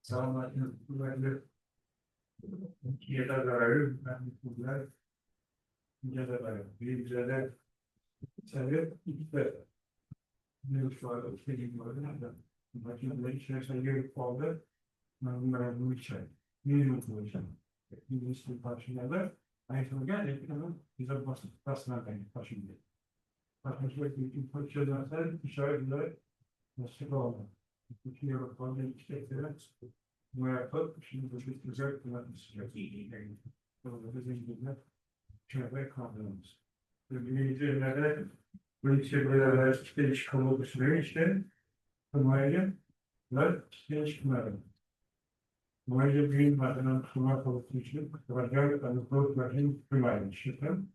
Спасибо большое. Ya da zararı ben bunlar ya da zararı. Birbirine sebep işte bir şu an istediğim var da makineleri içerisine girip kaldı. Ben bu içer. Bir mutlu yaşam. Bir işte karşılığında aynı zamanda ekranın bize basına karşılıyor. Karşılıklı bütün parçalarsa işaretler nasıl oldu? İki yıl fazla işlekleri bu yapıp şimdi bu bir güzel kullanmışlar. Bizim gibi çevre kaldığımız. Birinci önerde bu çevreler işte iş kamu düşünüyor işte kumayı ve iş kumayı. Kumayı büyük maddenin kumar kalıplı için kıvırcak anıtlıkların kumayı işletim.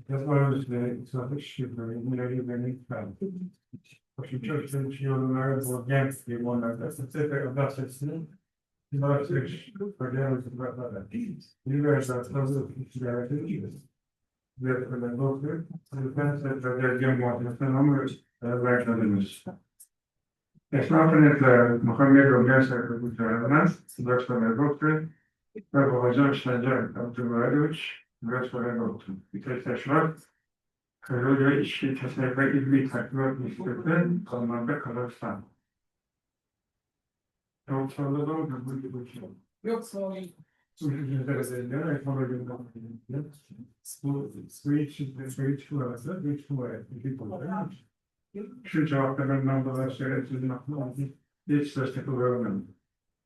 Yazılarımız ve satış şirketleri bunları benim Oczywiście przyjemne było Niemcy, moneta, specyfika obecności, zobaczyć, powiedziałem, że prawda, ile za to zrobić, Wielkolegowcy, pensje, że wiem, że mamy wrażliwość. Esnafınızla Muhammed Gerçek Kurtarılmaz, Wielkolegowcy, prowadzą śledzenie Abdülvaroviç, Wielkolegowcy. I to jest też Kırılıyor işçi kesinlikle ilmi takviye nispeti Alman'da kalırsan. Yok soruldu mu? Bu gibi bir şey. Yok sorayım. Üzerinde ekonomiden bu switch arası bir kullanıyor. Şu cevaplarından dolayı söylediğim aklıma hiç destek uğramadım.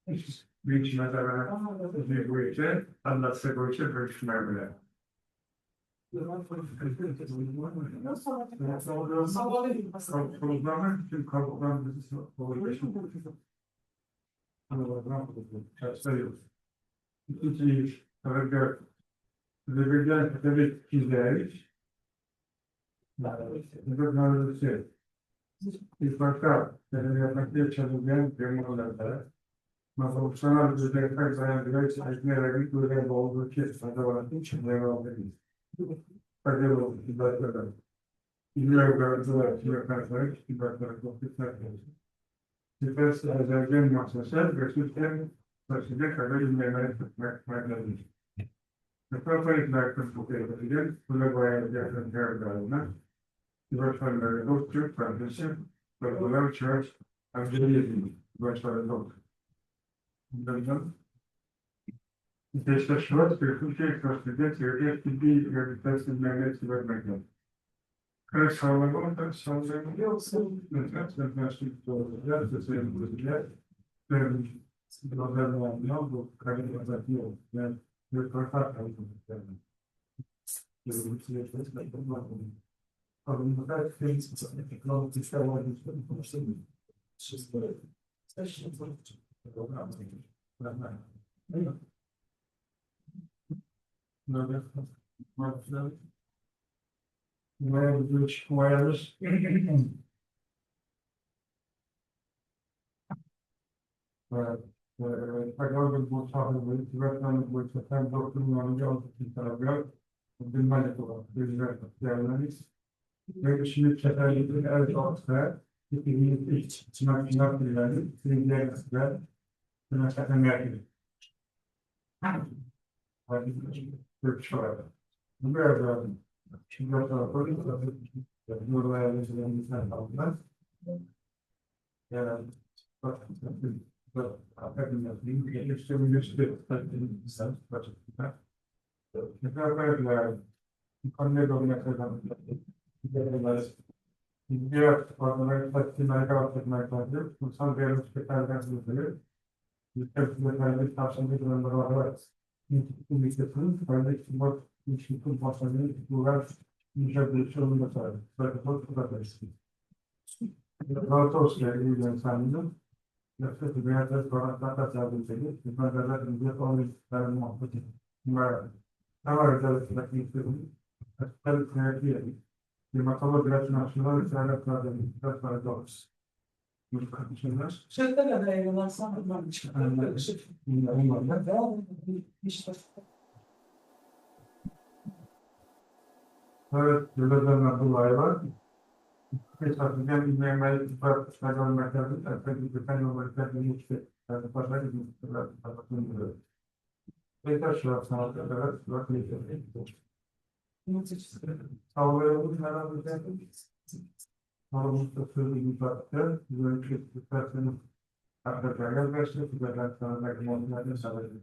Hiç mesela bu işe anlatsa bu işe görüşmeler bile. Programlar bütün kabuklarımızı oluşturuyor. Sayıyoruz. İkinci paragraf verilen tabii çizgiler. Bir başka yapmakta çalışan firmalarda sanal düzenler dayandıran çalışmaların görev olduğu kesinlikle olarak için devam ediyor. Faydalı hizmetler. İlgiler hizmetler, hizmetler konflikler. Hizmet özellikle mahsuslar gerçekten başlıca kadar ilgilenmeyi tutmaktadır. Metaforik konflikler, buna bayağı yakın her Hizmetlerle dostluk, kardeşim, dostlar, çağrı, amciliği, hizmetlerle dostluk. Bunlardan İşleştirmek ve Türkiye karşısında Türkiye ciddi yönetmenlerine vermektedir. Kaç sağlama da sağlayabiliyorsun. Mesela başlık doğrular, seslendirmeler, programlarla bu kararlar diyor. Yani bir fark kaldı. Alınmalar Facebook teknolojik işlerle konuşuyoruz. Sizlere which wireless Tagalog bu sahaları üretmen bu sefer doktorun yolculuk tarafı bilmeli olan bizler yerleriz. Ve şimdi seferlikleri evet olsa hepimiz sınav bilgileri sizlerle sınav merkezi. Hadi görüşürüz. Bu kadar. Şimdi ortada Nurlay'a mesela aldılar. Yani Şöyle de ayrılan sanırım çıkıyor. İşte. Evet, yıllardan dolayı var. Esasında bilmeyenler çıkartmışlar merkezinde, tabii ki ben o merkezinde işte pazar günü tarafından tekrar şu an sanatlar kadar süratli yaşıyor. Sağlayalım, herhalde de sağlamızda sözü yıprattı, böyle yıprattığını arkadaşlar başta güzeller sana belki montajını sağlayalım.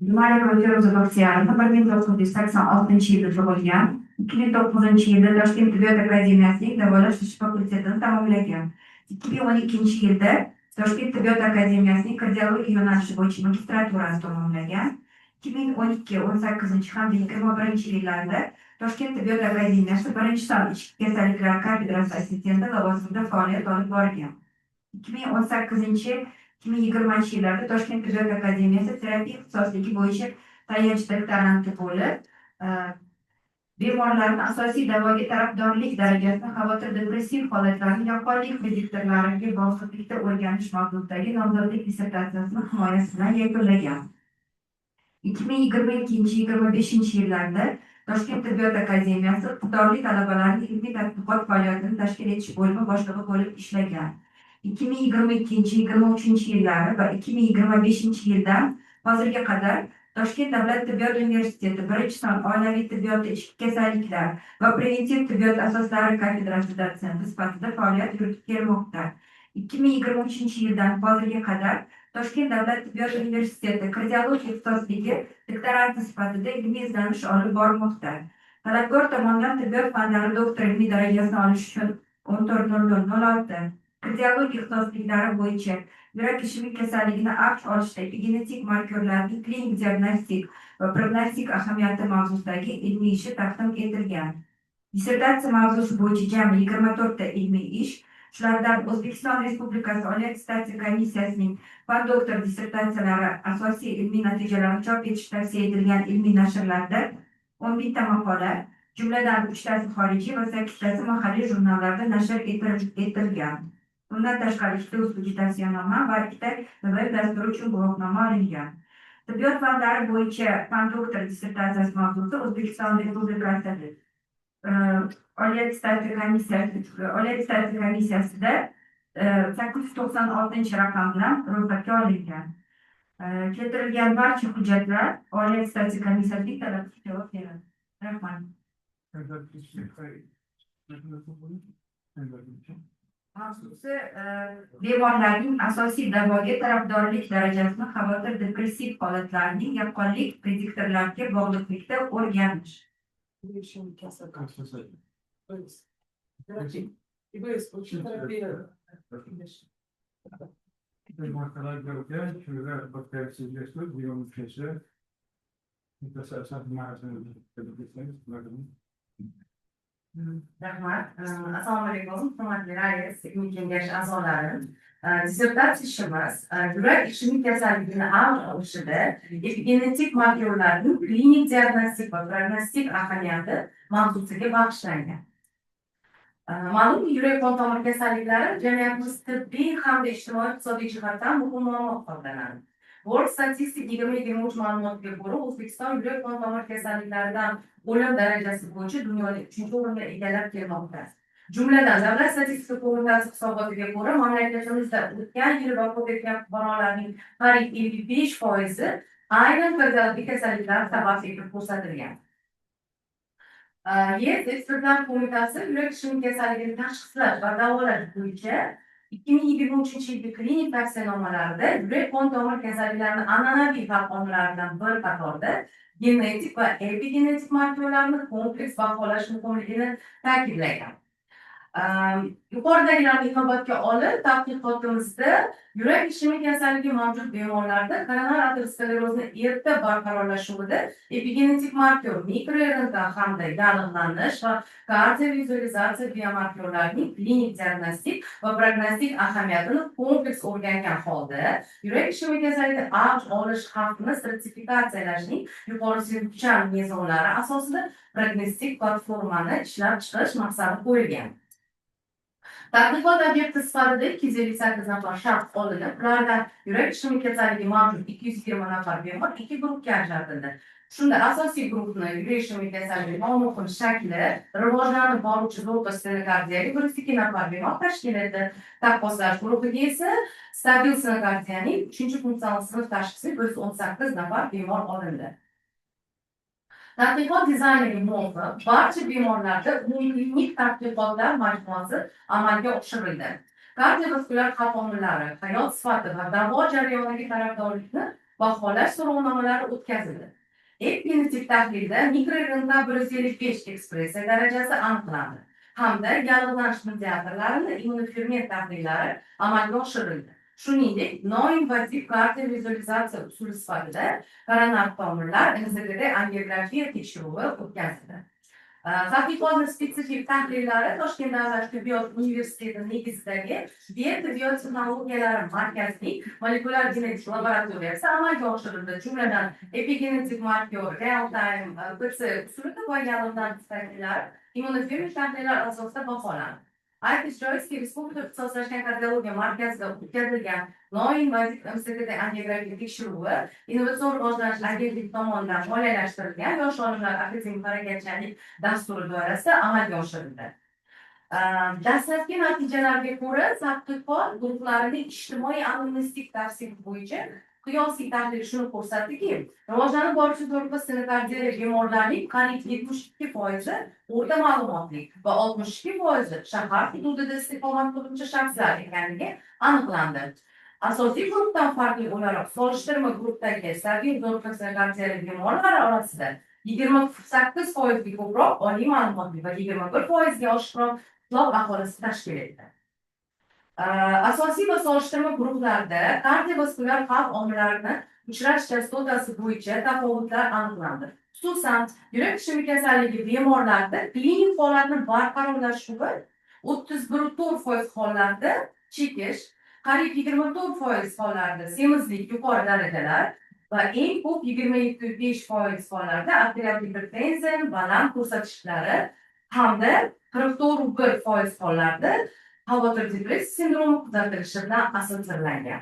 Jumali Ro'ja o'zbekistonda 1986 yilda tug'ilgan. 2009 yilda Toshkent tibbiyot akademiyasining davolash fakultetini tamomlagan. 2012 yilda Toshkent tibbiyot akademiyasining kardiologiya yo'nalishi bo'yicha magistraturasini tamomlagan. 2012-18 hamda 21 yillarda Toshkent tibbiyot akademiyasi birinchi son ichki kasalliklar kafedrasi assistenti lavozimida faoliyat olib borgan. 2018-2020 yillarda Toshkent tibbiyot akademiyasi terapiya ixtisosligi bo'yicha tayanch doktoranti bo'lib, bemorlarni asosiy davoga tarafdorlik darajasida xavotir depressiv holatlarni yaqqonlik prediktorlariga bog'liqlikda o'rganish mavzuidagi nomzodlik dissertatsiyasini himoyasi bilan yakunlagan. 2022-2025 yillarda Toshkent tibbiyot akademiyasi iqtidorli talabalarning ilmiy tadqiqot faoliyatini tashkil etish bo'limi boshlig'i bo'lib ishlagan. 2022-2023 yillari va 2025 yildan hozirga qadar Toshkent davlat tibbiyot universiteti birinchi son oilaviy tibbiyot ichki kasalliklar va preventiv tibbiyot asoslari kafedrasi dotsenti sifatida faoliyat yuritib kelmoqda. 2023 yildan hozirga qadar Toshkent davlat tibbiyot universiteti kardiologiya ixtisosligi doktoranti sifatida ilmiy izlanish olib bormoqda. Talabgor tomonidan tibbiyot fanlari doktor ilmiy darajasini olish uchun 14.00.06 kardiologiya ixtisosliklari bo'yicha yurak ishemik kasalligini avj olishdagi genetik markerlarning klinik diagnostik va prognostik ahamiyati mavzusidagi ilmiy ishi taqdim etilgan. Dissertatsiya mavzusi bo'yicha jami 24 ta ilmiy ish, shulardan O'zbekiston Respublikasi Oliy attestatsiya komissiyasining fan doktor dissertatsiyalari asosiy ilmiy natijalarini chop etish tavsiya etilgan ilmiy nashrlarda 11 ta maqola, jumladan 3 tasi xorijiy va 8 tasi mahalliy jurnallarda nashr etilgan. Bundan tashqari 2 ta usulgi tavsiyanoma va 2 ta web dasturi uchun guvohnoma olingan. Tibbiyot fanlari bo'yicha fan doktor dissertatsiyasi mavzusi O'zbekiston Respublikasi Oliy attestatsiya komissiyasida 896 raqam bilan ro'yxatga olingan. Keltirilgan barcha hujjatlar Oliy attestatsiya komissiyasining talabiga javob beradi. Rahmat. Mavzusi bemorlarning asosiy davoga tarafdorlik darajasini xavotir depressiv holatlarning yaqqonlik prediktorlariga bog'liqlikda o'rganish. Rahmat. Assalomu alaykum. Hurmatli rais, ilmiy kengash a'zolari. Dissertatsiya ishimiz yurak ishemik kasalligini avj olishida epigenetik markerlarning klinik diagnostik va prognostik ahamiyati mavzusiga bag'ishlangan. Ma'lumki, yurak qon tomir kasalliklari jamiyatimiz tibbiy hamda ijtimoiy iqtisodiy jihatdan muhim muammo hisoblanadi. World Statistic 2023 ma'lumotiga ko'ra, O'zbekiston yurak qon tomir kasalliklaridan o'lim darajasi bo'yicha dunyoda 3-o'rinni egallab kelmoqda. Jumladan, Davlat statistika qo'mitasi hisobotiga ko'ra, mamlakatimizda o'tgan yil vafot etgan fuqarolarning qariyb 55% aynan kardiologik kasalliklar sababli etib ko'rsatilgan. YES Ekspertlar Qo'mitasi yurak ishemik kasalligini tashxislash va davolash bo'yicha 2023 yilgi klinik tavsiyanomalarida yurak qon tomir kasalliklarini an'anaviy xavf omillaridan bir qatorda genetik va epigenetik markalarni kompleks baholash muhimligini ta'kidlagan. Yuqoridagilarni inobatga olib, tadqiqotimizda yurak ishemik kasalligi mavjud bemorlarda koronar aterosklerozni erta barqarorlashuvida epigenetik markor, mikroRNK hamda yallig'lanish va kardiovizualizatsiya biomarkorlarining klinik diagnostik va prognostik ahamiyatini kompleks o'rgangan holda yurak ishemik kasalligida avj olish xavfini stratifikatsiyalashning yuqori sevuvchan mezonlari asosida prognostik platformani ishlab chiqish maqsadi qo'yilgan. Tadqiqot obyekti sifatida 258 nafar shaxs olinib, ulardan yurak ishemik kasalligi mavjud 220 nafar bemor ikki guruhga ajratildi. Shunda asosiy guruhni yurak ishemik kasalligi nomuhim shakli rivojlanib boruvchi zo'rg'a stenokardiyaga 102 nafar bemor tashkil etdi. Taqqoslash guruhiga esa stabil stenokardiyaning 3-funksional sinf tashxisi 118 nafar bemor olindi. Tadqiqot dizayniga muvofiq barcha bemorlarda umumklinik tadqiqotlar majmuasi amalga oshirildi. Kardiovaskular xavf omillari, hayot sifati va davo jarayoniga tarafdorlikni baholash so'rovnomalari o'tkazildi. Epigenetik tahlilda mikroRNK 155 ekspressiya darajasi aniqlandi hamda yallig'lanish mediatorlarini immunoferment tahlillari amalga oshirildi. Shuningdek, noinvaziv kardiovizualizatsiya usuli sifatida koronar tomirlar NZG'da angiografiya tekshiruvi o'tkazildi. Tadqiqotning spetsifik tahlillari Toshkent davlat tibbiyot universiteti negizidagi biotibbiot texnologiyalari markazining molekulyar genetik laboratoriyasi amalga oshirildi. Jumladan epigenetik markor, real time PCR usulida va yallig'lanish tahlillari immunoferment tahlillar asosida baholandi. Aytish joizki, Respublika ixtisoslashgan kardiologiya markazida o'tkazilgan noinvaziv MCTda angiografiya tekshiruvi innovatsion rivojlanish agentligi tomonidan moliyalashtirilgan yosh olimlar akademik harakatchanlik dasturi doirasida amalga oshirildi. Dastlabki natijalarga ko'ra, tadqiqot guruhlarining ijtimoiy anamnestik tavsifi bo'yicha qiyosiy tahlil shuni ko'rsatdiki, rivojlanib boruvchi zo'rg'a stenokardiya bemorlarning qariyb 72% o'rta ma'lumotli va 62% shahar hududida istiqomat qiluvchi shaxslar ekanligi aniqlandi. Asosiy guruhdan farqli o'laroq solishtirma guruhdagi stabil zo'rg'a stenokardiya bemorlari orasida 28% ga ko'proq oliy ma'lumotli va 21% ga oshiqroq qishloq aholisi tashkil etdi. Asosiy va solishtirma guruhlarida kardiovaskular xavf omillarini uchrash chastotasi bo'yicha tafovutlar aniqlandi. Xususan, yurak ishemik kasalligi bemorlarida klinik holatni barqarorlashuvi 31,4% hollarda chekish, qariyb 24% hollarda semizlik yuqori darajalar va eng ko'p 27,5% hollarda arterial gipertenziya baland ko'rsatkichlari hamda 44,1% hollarda xavotir depressiya sindromi kuzatilishi bilan asoslangan.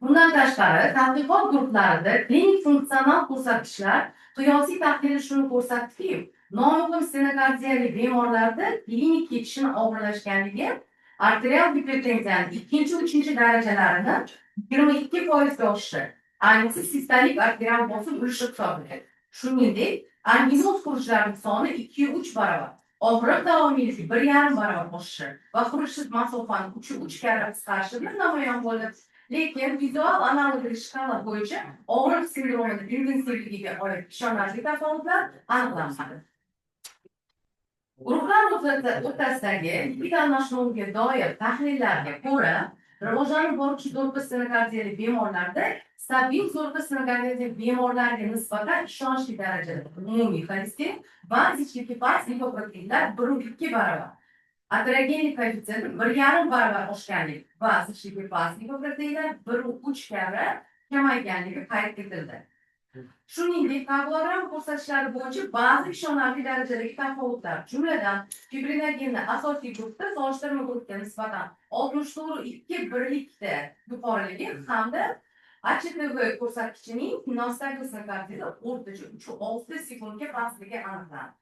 Bundan tashqari, tadqiqot guruhlarida klinik funksional ko'rsatkichlar qiyosiy tahlili shuni ko'rsatdiki, nomuhim stenokardiyali bemorlarda klinik kechishni og'irlashganligi arterial gipertenziyaning 2-3 darajalarini 22% ga oshishi, ayniqsa sistolik arterial bosim urishi hisoblanadi. Shuningdek, anginoz xurujlarning soni 2-3 barobar, og'riq davomiyligi 1,5 barobar oshishi va xurujsiz masofani 3 karra qisqarishi bilan namoyon bo'ldi. Lekin vizual analogik shkala bo'yicha og'riq sindromining intensivligiga oid ishonarli tafovutlar aniqlanmadi. Guruhlar o'rtasidagi lipid almashinuviga doir tahlillarga ko'ra, rivojlanib boruvchi zo'rg'a stenokardiyali bemorlarda stabil zo'rg'a stenokardiyali bemorlarga nisbatan ishonchli darajada umumiy xolesterin va ichki faz lipoproteinlar 1,2 barobar, aterogenik koeffitsient 1,5 barobar oshganligi va ichki faz lipoproteinlar 1,3 karra kamayganligi qayd etildi. Shuningdek, karbogram ko'rsatkichlari bo'yicha ba'zi ishonarli darajadagi tafovutlar, jumladan fibrinogenni asosiy guruhda solishtirma guruhga nisbatan 64,2 birlikda yuqoriligi hamda HTV ko'rsatkichining nostalgiya stenokardiya o'rtacha 3,6 sekundga pastligi aniqlandi.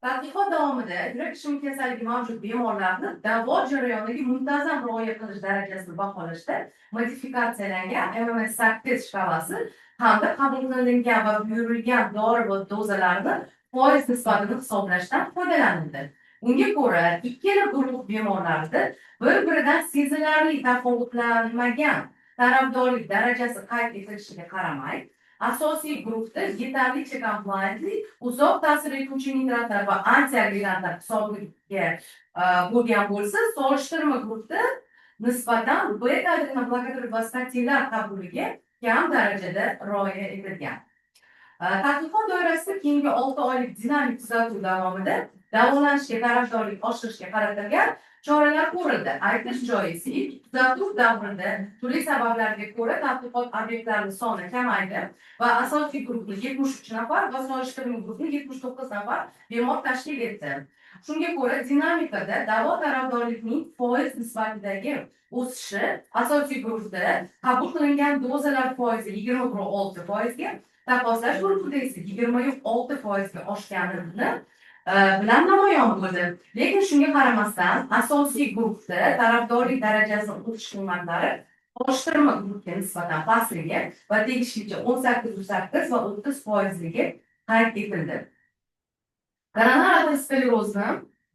Tadqiqot davomida yurak ishemik kasalligi mavjud bemorlarni davo jarayoniga muntazam rioya qilish darajasini baholashda modifikatsiyalangan MMS8 shkalasi hamda qabul qilingan va buyurilgan dori va dozalarni foiz nisbatini hisoblashdan foydalanildi. Unga ko'ra, ikkala guruh bemorlarda bir-biridan sezilarli tafovutlanmagan tarafdorlik darajasi qayd etilishiga qaramay, asosiy guruhda yetarlicha compliantli, uzoq ta'sir etuvchi nitratlar va antiagregantlar hisobiga bo'lgan bo'lsa, solishtirma guruhda nisbatan beta-adenoblokador va statinlar qabuliga kam darajada rioya etilgan. Tadqiqot doirasida keyingi 6 oylik dinamik kuzatuv davomida davolanishga tarafdorlik oshirishga qaratilgan choralar ko'rildi. Aytish joizki, kuzatuv davrida turli sabablarga ko'ra tadqiqot obyektlarining soni kamaydi va asosiy guruhni 73 nafar va solishtirma guruhni 79 nafar bemor tashkil etdi. Shunga ko'ra, dinamikada davo tarafdorlikning foiz nisbatidagi o'sishi asosiy guruhda qabul qilingan dozalar foizi 26%ga, taqqoslash guruhida esa 26% ga oshganini bilan namoyon bo'ldi. Lekin shunga qaramasdan, asosiy guruhda tarafdorlik darajasi o'sish qiymatlari solishtirma guruhga nisbatan pastligi va tegishlicha 18.8 va 30%ligi qayd etildi. Koronar aterosklerozni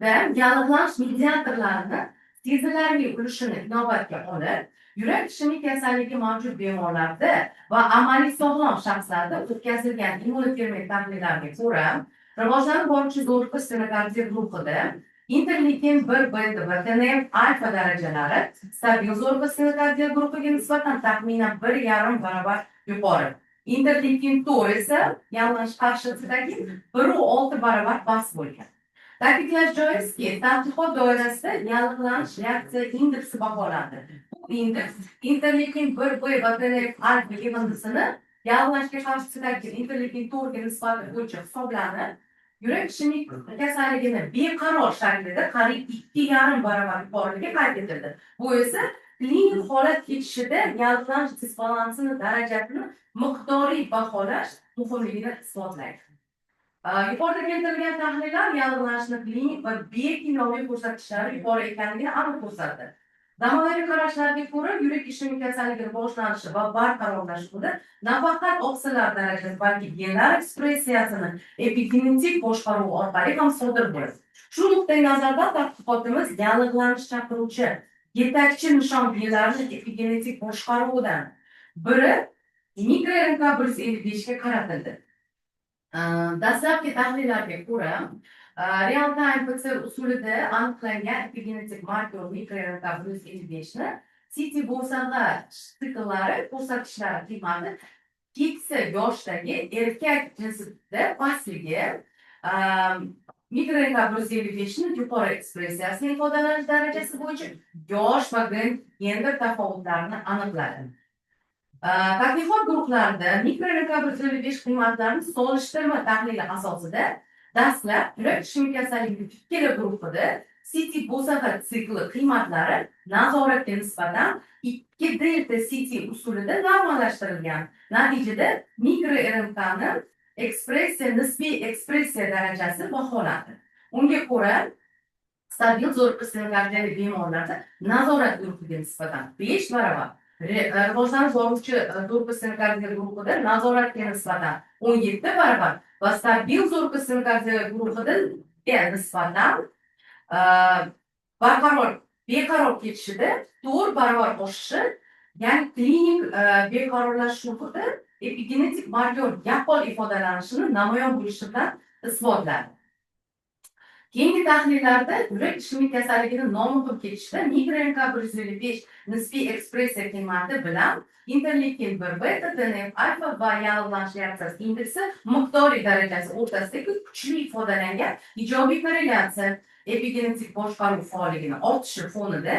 va yallig'lanish mediatorlarini sezilarli ulushini inobatga olib, yurak ishemik kasalligi mavjud bemorlarda va amaliy sog'lom shaxslarda o'tkazilgan immunotermik tahlillarga ko'ra, rivojlanib boruvchi zo'riqish stenokardiya guruhida interleykin 1 beta va TNF alfa darajalari stabil zo'riqish stenokardiya guruhiga nisbatan taxminan 1,5 barobar yuqori. Interleykin 4 esa yallig'lanish qarshisidagi 1,6 barobar past bo'lgan. Ta'kidlash joizki, tadqiqot doirasida yallig'lanish reaksiya indeksi baholandi. Bu indeks interleykin 1 b va TNF alfa yig'indisini yallig'lanishga qarshisidagi interleykin 4 ga nisbatan bo'yicha hisoblanib, yurak ishemik kasalligini beqaror shaklida qariyb 2,5 barobar yuqoriligi qayd etildi. Bu esa klinik holat kechishida yallig'lanish disbalansini darajasini miqdoriy baholash muhimligini isbotlaydi. Yuqorida keltirilgan tahlillar yallig'lanishni klinik va biokimyoviy ko'rsatkichlari yuqori ekanligini aniq ko'rsatdi. Zamonaviy qarashlarga ko'ra, yurak ishemik kasalligining boshlanishi va barqarorlashuvida nafaqat oqsillar darajasi, balki genlar ekspressiyasini epigenetik boshqaruv orqali ham sodir bo'ladi. Shu nuqtai nazardan tadqiqotimiz yallig'lanish chaqiruvchi yetakchi nishon genlarining epigenetik boshqaruvidan biri mikroRNK 155 ga qaratildi. Dastlabki tahlillarga ko'ra, real time PCR usulida aniqlangan epigenetik marker mikroRNK 155 ni CT bo'sag'a siklllari ko'rsatkichlari qiymati keksa yoshdagi erkak jinsida pastligi mikroRNK 155 ni yuqori ekspressiyasining ifodalanish darajasi bo'yicha yosh va gender tafovutlarini aniqladi. Tadqiqot guruhlarida mikroRNK 155 qiymatlarini solishtirma tahlili asosida dastlab yurak ishemik kasalligi ikkala guruhida CT bo'sag'a sikli qiymatlari nazoratga nisbatan 2 delta CT usulida normallashtirilgan. Natijada mikroRNK ni nisbiy ekspressiya darajasi baholandi. Unga ko'ra, stabil zo'riqish stenokardiya bemorlarda nazorat guruhiga nisbatan 5 barobar, rivojlanib boruvchi zo'riqish stenokardiya guruhida nazoratga nisbatan 17 barobar va stabil zo'riqish stenokardiya guruhida nisbatan beqaror ketishida 4 barobar oshishi, ya'ni klinik beqarorlashuvda epigenetik marker yaqqol ifodalanishini namoyon bo'lishi bilan isbotladi. Keyingi tahlillarda yurak ishemik kasalligining nomuhim ketishida mikroRNK 155 nisbiy ekspressiya qiymati bilan interleykin 1 beta, TNF alfa va yallig'lanish reaksiyasi indeksi miqdoriy darajasi o'rtasidagi kuchli ifodalangan ijobiy korrelyatsiya epigenetik boshqaruv faolligini ortishi fonida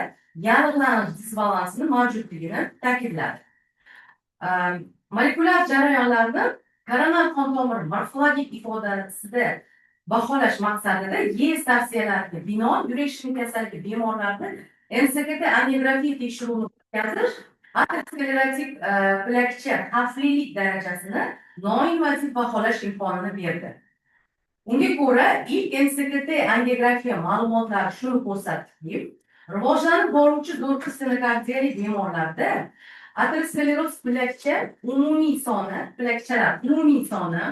yallig'lanish disbalansini mavjudligini ta'kidladi. Molekulyar jarayonlarni koronar qon tomiri morfologik ifodasida baholash maqsadida YES tavsiyalariga binoan yurak ishemik kasalligi bemorlarida NSKT angiografiya tekshiruvini o'tkazish aterosklerotik plakcha xavflilik darajasini noinvaziv baholash imkonini berdi. Unga ko'ra, ilk NSKT angiografiya ma'lumotlari shuni ko'rsatdiki, rivojlanib boruvchi zo'riqish stenokardiya bemorlarda ateroskleroz plakchalar umumiy soni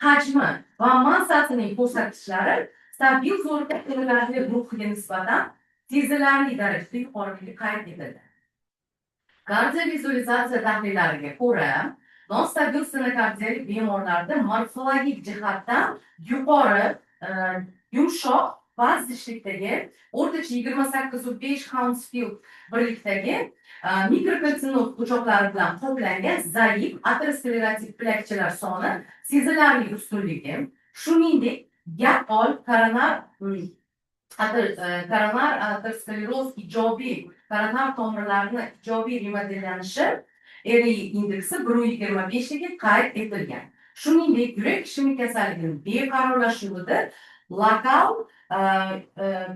hajmi va massasining ko'rsatkichlari stabil zo'rlikda sezilarli guruhiga nisbatan sezilarli darajada yuqoriligi qayd etildi. Kardiovizualizatsiya tahlillariga ko'ra, nostabil stenokardialik bemorlarda morfologik jihatdan yuqori, yumshoq baz zishlikdagi o'rtacha 28,5 Hounsfield birlikdagi mikrokalsinoz o'choqlari bilan qoplangan zaif aterosklerotik plakchalar soni sezilarli ustunligi, shuningdek yaqqol koronar ateroskleroz ijobiy koronar tomirlarini ijobiy remodellanishi RI indeksi 1,25 ligi qayd etilgan. Shuningdek, yurak ishemik kasalligining beqarorlashuvida lokal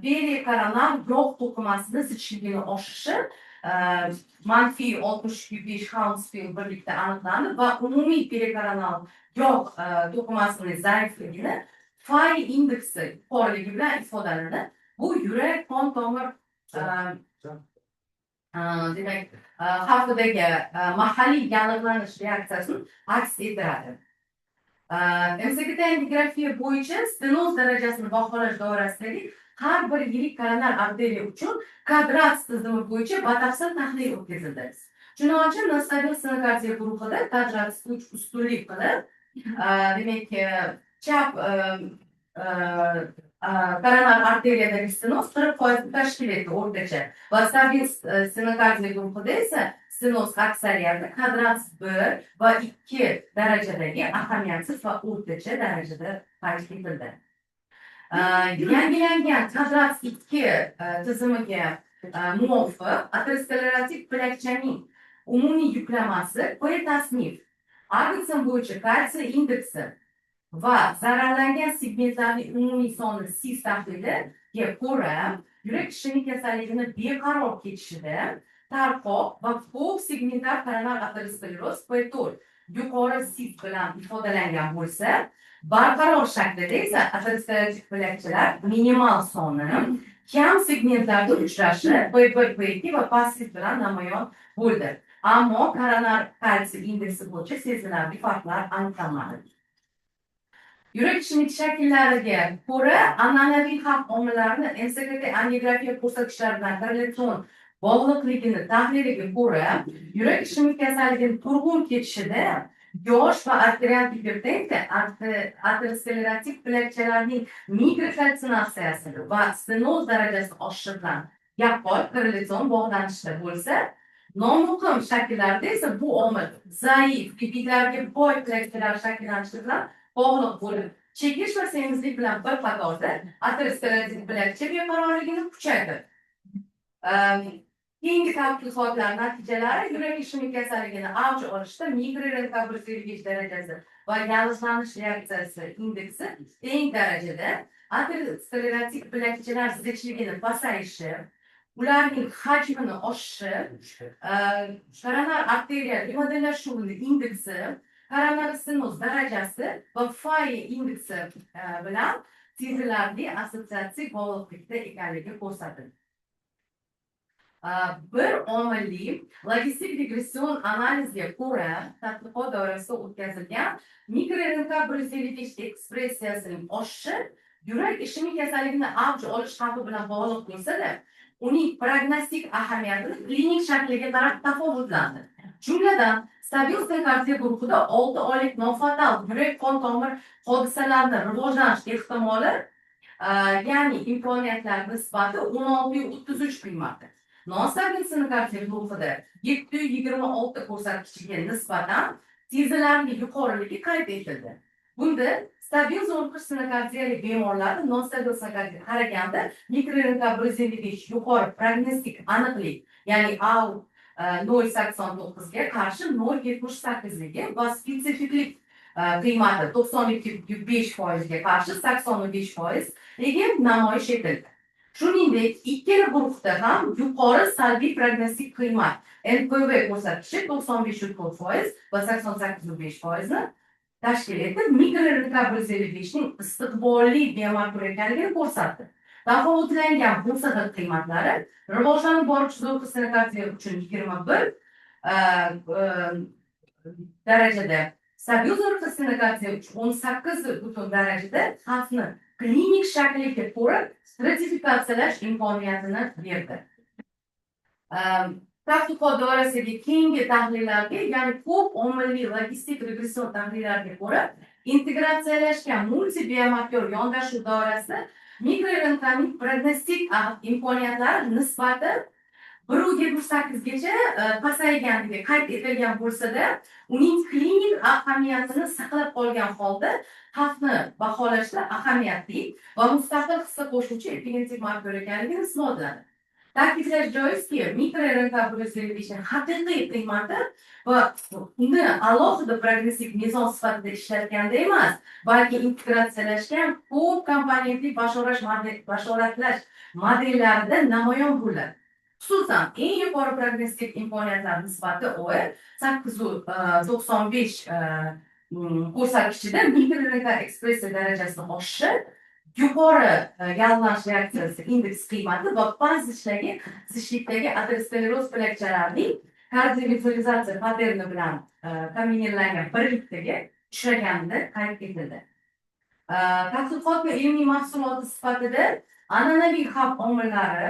perikoronar yog' to'qimasini zichligini oshishi -62,5 Hounsfield birlikda aniqlandi va umumiy perikoronal yog' to'qimasining zaifligini FAI indeksi yuqoriligi bilan ifodalanadi. Bu yurak qon tomir demak xavfidagi mahalliy yallig'lanish reaksiyasini aks ettiradi. MCGT angiyografiya bo'yicha stenoz darajasini baholash doirasidagi har bir yirik koronar arteriya uchun kvadrat tizimi bo'yicha batafsil tahlil o'tkazildi. Chunonchi nostabil stenokardiya guruhida kvadrat ustunlik qilib, demak chap koronar arteriyadagi stenoz 40% tashkil etdi o'rtacha va stabil stenokardiya guruhida esa stenoz aksariyati kvadrat 1 va 2 darajadagi ahamiyatsiz va o'rtacha darajada qayd etildi. Yangilangan kvadrat 2 tizimiga muvofiq aterosklerotik plakchaning umumiy yuklamasi P-tasnif, Argson bo'yicha kalsiy indeksi va zararlangan segmentlarning umumiy soni SIS tahliliga ko'ra, yurak ishemik kasalligini beqaror kechishida tarqoq va ko'p segmentlar koronar ateroskleroz P4 yuqori SIS bilan ifodalangan bo'lsa, barqaror shaklda esa aterosklerotik plakchalar minimal soni kam segmentlarda uchrashi P1, P2 va passiv bilan namoyon bo'ldi. Ammo koronar kalsiy indeksi bo'yicha sezilarli farqlar aniqlanmadi. Yurak ishemik shakllariga ko'ra, an'anaviy xavf omillarini MCGT angiografiya ko'rsatkichlari bilan korrelatsion bog'liqligini tahliliga ko'ra, yurak ishemik kasalligining turg'un kechishida yosh va arterial gipertenziya aterosklerotik plakchalarning mikrokalsinatsiyasi va stenoz darajasi oshishi bilan yaqqol korrelatsion bog'lanishda bo'lsa, nomuqim shakllarda esa bu omil zaif lipidlarga boy plakchalar shakllanishi bilan bog'liq bo'lib, chekish va semizlik bilan bir qatorda aterosklerotik plakcha beqarorligini kuchaytirdi. Keyingi tadqiqotlar natijalari yurak ishemik kasalligini avj olishda mikrorentgenografik darajasi va yallig'lanish reaksiyasi indeksi teng darajada aterosklerotik plakchalar zichligini pasayishi, ularning hajmini oshishi, koronar arteriya remodellashuvi indeksi, koronar stenoz darajasi va FAI indeksi bilan sezilarli assotsiatsiya bog'liqlikda ekanligi ko'rsatildi. Bir omilli logistik regression analizga ko'ra, tadqiqot doirasida o'tkazilgan mikrorentgenografik ekspressiyasining oshishi yurak ishemik kasalligini avj olish xavfi bilan bog'liq bo'lsa-da, uning prognostik ahamiyati klinik shakliga qarab tafovutlandi. Jumladan, stabil stenokardiya guruhida 6 oylik nofatal yurak qon tomir hodisalarini rivojlanish ehtimoli, ya'ni imkoniyatlar nisbati 16,33 qiymatda. Nostabil stenokardiya guruhida 7,26 ko'rsatkichiga nisbatan sezilarli yuqoriligi qayd etildi. Bunda stabil zo'rqish stenokardiya bemorlarda nostabil stenokardiyaga qaraganda mikrorentgenografik yuqori prognostik aniqlik, ya'ni AU 0,89 ga qarshi 0,78 ligi va spesifiklik qiymati 92,5% ga qarshi 85% ligi namoyish etildi. Shuningdek, ikkala guruhda ham yuqori salbiy prognostik qiymat NPV ko'rsatkichi 95,4% va 88,5% ni tashkil etib, mikrorentgenografning istiqbolli bema'qul ekanligini ko'rsatdi. Tafovutlangan BUSD qiymatlari rivojlanib boruvchi zo'rqish stenokardiya uchun 21 darajada, Sabyuzov fasinatsiya 18 darajada xavfni klinik shakliga ko'ra stratifikatsiyalash imkoniyatini berdi. Tadqiqot doirasidagi keyingi tahlillarga, ya'ni ko'p omilli logistik regression tahlillarga ko'ra, integratsiyalashgan multi-biomarkor yondashuv doirasida mikroRNKning prognostik imkoniyatlari nisbati 1,78gacha pasayganligi qayd etilgan bo'lsa-da, uning klinik ahamiyatini saqlab qolgan holda xavfni baholashda ahamiyatli va mustaqil hissa qo'shuvchi epigenetik markor ekanligini isbotladi. Ta'kidlash joizki, mikroRNK bo'lishi haqiqiy qiymati va uni alohida prognostik mezon sifatida ishlatganda emas, balki integratsiyalashgan ko'p komponentli bashoratlash modellarida namoyon bo'ladi. Xususan, eng yuqori prognostik imkoniyatlar nisbati OR 895 ko'rsatkichida mikroRNK ekspressiya darajasini oshishi, yuqori yallig'lanish reaksiyasi indeks qiymati va zishlikdagi ateroskleroz bo'lakchalarining kardiovizualizatsiya paterni bilan ta'minlangan birlikdagi uchraganini qayd etildi. Tadqiqotni ilmiy mahsuloti sifatida an'anaviy xavf omillari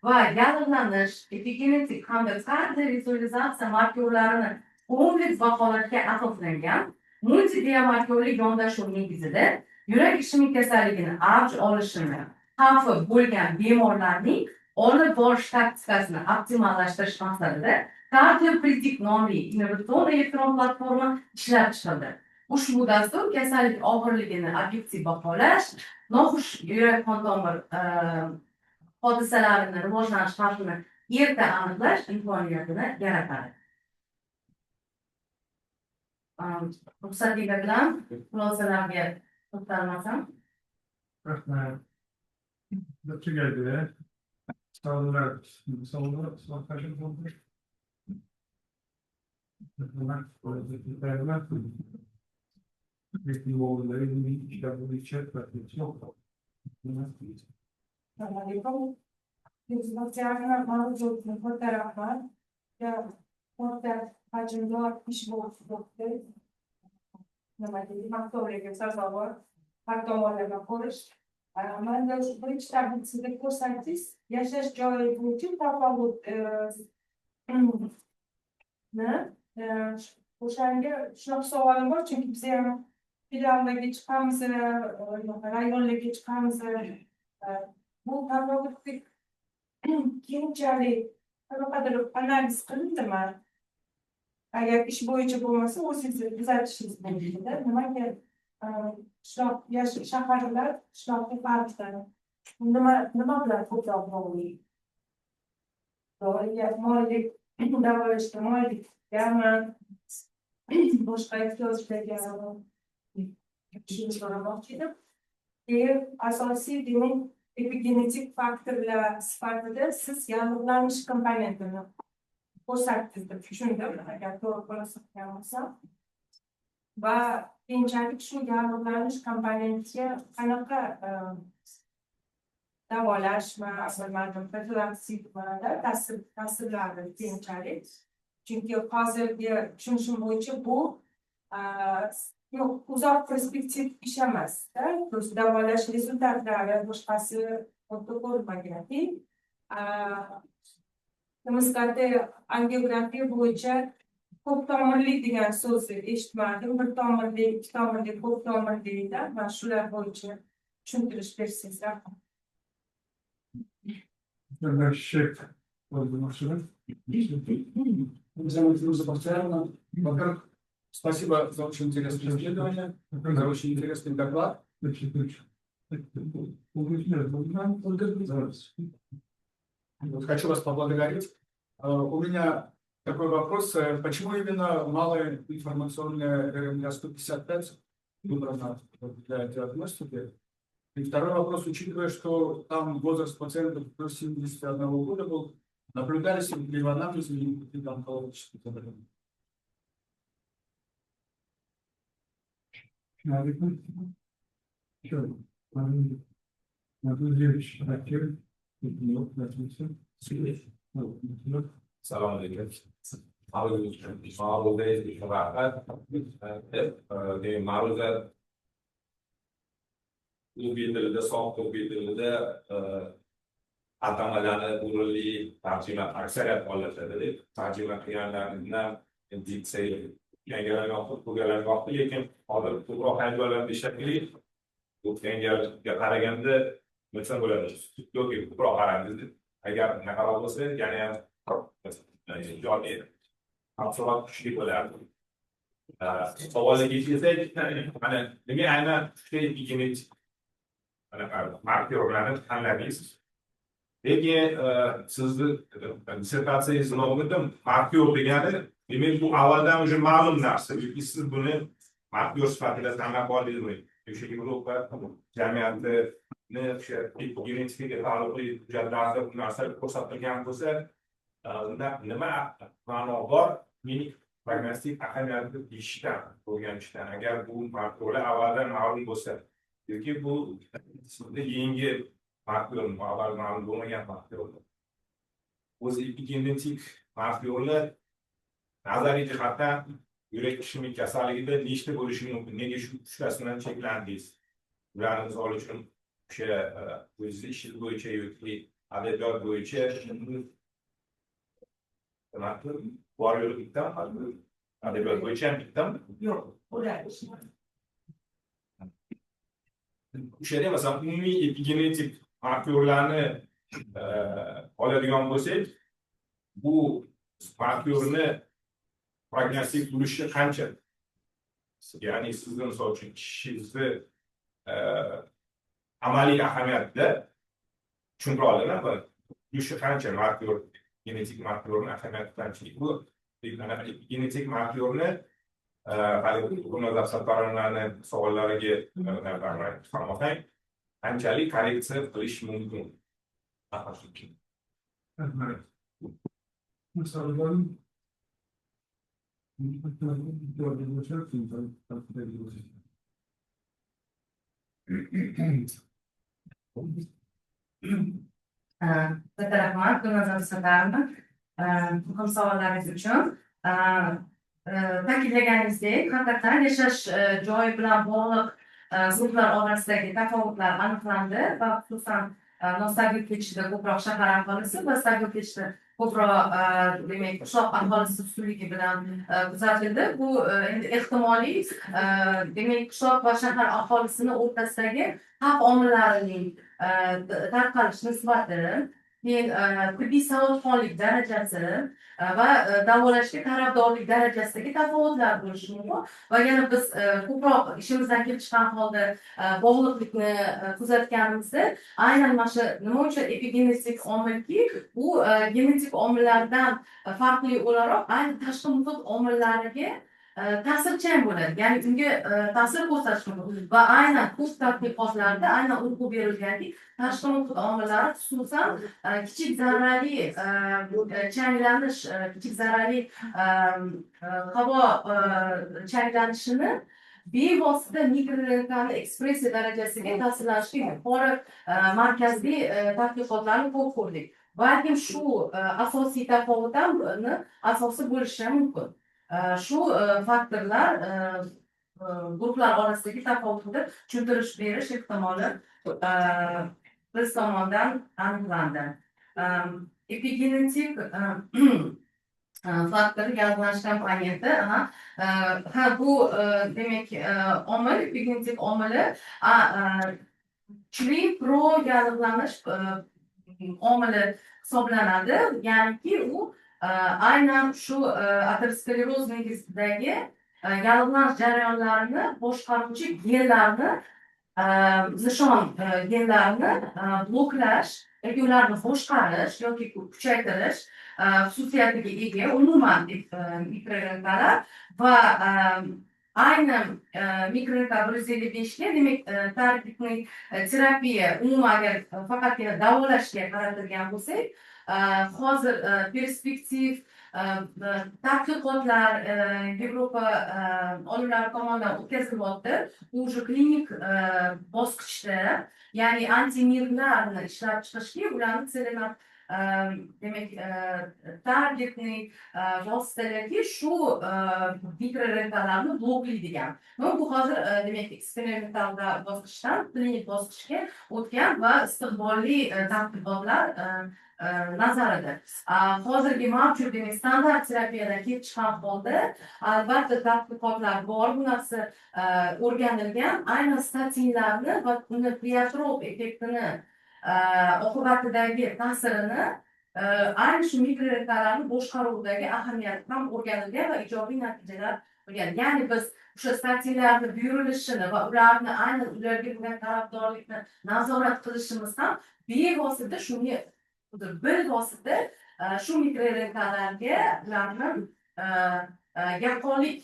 va yallig'lanish, epigenetik hamda kardiovizualizatsiya markorlarini kompleks baholashga asoslangan multi-biomarkorli yondashuv negizida yurak ishemik kasalligini avj olishini xavfi bo'lgan bemorlarning olib borish taktikasini optimallashtirish maqsadida Cardiopredik nomli innovatsion elektron platforma ishlab chiqildi. Ushbu dastur kasallik og'irligini obyektiv baholash, noxush yurak qon tomir hodisalarini rivojlanish xavfini erta aniqlash imkoniyatini yaratadi. Ruxsatlilar bilan xulosalarga to'xtalmasam. Rahmat. Tugadı. Sağollar. Sağollar. Sağollar. Assalamualaikum. Hizmetlerine maruz olduğum fotoğraflar ya fotoğraf hacimde iş boğuşlukta normalde faktörle gösterse faktörlerle konuş. Ben de bu içten size koşarız. Yaşaş joy bu için tafavut ne? O'shanga shunaqa savolim bor, chunki biz ham filiallarga chiqamiz, rayonlarga chiqamiz. Bu tafovutni keyinchalik qanaqadir analiz qilindimi? Agar ish bo'yicha bo'lmasa, o'zingizni kuzatishingiz mumkin-da. Nimaga shaharlar shunaqa farqli? Nima bilan ko'proq bog'liq? Moliyaviy davolashga moyillik boshqa ehtiyojlarga so'ramoqchi edim. Asosiy demak epigenetik faktorlar sifatida siz yallig'lanish komponentini ko'rsatdingiz deb tushundim, agar to'g'ri ko'rsatgan bo'lsam. Va keyinchalik shu yallig'lanish komponentiga qanaqa davolash profilaktik ta'sirlari keyinchalik. Chunki hozirgi tushunishim bo'yicha bu uzoq perspektiv ish emas-da. Davolash rezultatlari boshqasi o'ta ko'rmaganki, nisbatan angiografiya bo'yicha ko'p tomirli degan so'zni eshitmadim. Bir tomirli, ikki tomirli, ko'p tomirli-da. Mana shular bo'yicha tushuntirish bersangiz rahmat. Во-первых, спасибо за очень интересное исследование, за очень интересный доклад. Вот хочу вас поблагодарить. У меня такой вопрос. Почему именно малая информационная РНК-155 выбрана для диагностики? И второй вопрос, учитывая, что там возраст пациентов до 71 года был, наблюдались ли в анализе какие-то онкологические заболевания? Салам алейкум. ma'ruza o'zbek tilida, sof o'zbek tilida atamalarni o'rinli tarjima aksariyat holatlarda tarjima qilganlardan diksiya yangilanmoqda, to'galanmoqda, lekin hozir ko'proq hayvonlarni shakli o'tganga qaraganda bilsam bo'ladi. Yoki ko'proq qarangiz. Agar naqaroq bo'lsa, yana ham ijodiy afzalroq kuchli bo'lardi. Savolga kelsak, mana nega aynan pigment markerlarni tanladingiz? Lekin sizni dissertatsiyangiz nomida marker degani, demak bu avvaldan уже ma'lum narsa. Yoki siz buni marker sifatida tanlab oldingizmi? O'sha Yevropa jamiyatini o'sha genetikaga taalluqli hujjatlarda bu narsa ko'rsatilgan bo'lsa, nima ma'no bor? Mening prognostik ahamiyatli deyishdan, o'rganishdan, agar bu markerlar avvaldan ma'lum bo'lsa, yoki bu sizda yangi marker, avval ma'lum bo'lmagan markerlar. O'zi epigenetik markerlar nazariy jihatdan yurak ishemik kasalligida nechta bo'lishi mumkin? Nega shu uchtasidan cheklandingiz? Ularni misol uchun o'sha o'zingiz ishingiz bo'yicha yoki adabiyot bo'yicha bor yo'li bittami? Adabiyot bo'yicha ham bittami? Yo'q, ular O'sha yerda masalan umumiy epigenetik markerlarni oladigan bo'lsak, bu markerni prognostik bo'lishi qancha? Ya'ni sizni misol uchun ishingizni amaliy ahamiyatda tushuntira olaman. Bo'lishi qancha marker, genetik markerni ahamiyati qanchalik? Bu genetik markerni Gulnazar Sattorovnaning savollariga qarang, qanchalik korreksiya qilish mumkin? Misallarım Katta rahmat, Gulnazar Sattorovna, muhim savollaringiz uchun. Ta'kidlaganingizdek, haqiqatan yashash joyi bilan bog'liq guruhlar orasidagi tafovutlar aniqlandi va xususan nostalgik ketishda ko'proq shahar aholisi va nostalgik ketishda ko'proq demak qishloq aholisi ustunligi bilan kuzatildi. Bu endi ehtimoliy demak qishloq va shahar aholisini o'rtasidagi xavf omillarining tarqalish nisbati, keyin tibbiy savodxonlik darajasi va davolashga tarafdorlik darajasidagi tafovutlar bo'lishi mumkin va yana biz ko'proq ishimizdan kelib chiqqan holda bog'liqlikni kuzatganimizda aynan mana shu nima uchun epigenetik omilki, bu genetik omillardan farqli o'laroq aynan tashqi muhit omillariga ta'sirchan bo'ladi, ya'ni unga ta'sir ko'rsatish mumkin va aynan ko'p tadqiqotlarda aynan urg'u berilganki, tashqi muhit omillari xususan kichik zarrali changlanish, kichik zarrali havo changlanishini bevosita mikrorentgenni ekspressiya darajasiga ta'sirlanishiga yuqori markazli tadqiqotlarni ko'p ko'rdik. Balkim shu asosiy tafovutni asosi bo'lishi mumkin. Shu faktorlar guruhlar orasidagi tafovutni tushuntirish berish ehtimoli biz tomonidan aniqlandi. Epigenetik faktor galvanish komponenti, bu demak omil, epigenetik omili kuchli pro-galvanish omili hisoblanadi, ya'niki u aynan shu ateroskleroz negizidagi galvanish jarayonlarini boshqaruvchi genlarni, nishon genlarini bloklash yoki ularni boshqarish yoki kuchaytirish xususiyatiga ega umuman mikrorentgenlar va aynan mikrorentgen 155 ga demak tarkibning terapiya umuman agar faqatgina davolashga qaratilgan bo'lsak, hozir perspektiv tadqiqotlar Yevropa olimlari tomonidan o'tkazilyapti. U уже klinik bosqichda, ya'ni antimirlarni ishlab chiqishga, ularni demak targetning vositalarga shu mikrorentalarni bloklaydigan. Bu hozir demak eksperimental bosqichdan klinik bosqichga o'tgan va istiqbolli tadqiqotlar nazaridir. Hozirgi mavjud demak standart terapiyadan kelib chiqqan holda albatta tadqiqotlar bor, bu narsa o'rganilgan, aynan statinlarni va uni pleiotrop effektini oqibatidagi ta'sirini ayni shu mikrorentalarni boshqaruvidagi ahamiyati ham o'rganilgan va ijobiy natijalar bo'lgan. Ya'ni biz o'sha statinlarni buyurilishini va ularni aynan ularga bo'lgan tarafdorlikni nazorat qilishimiz ham bevosita shunga bilvosita shu mikrorentalarga ularni yaqqonlik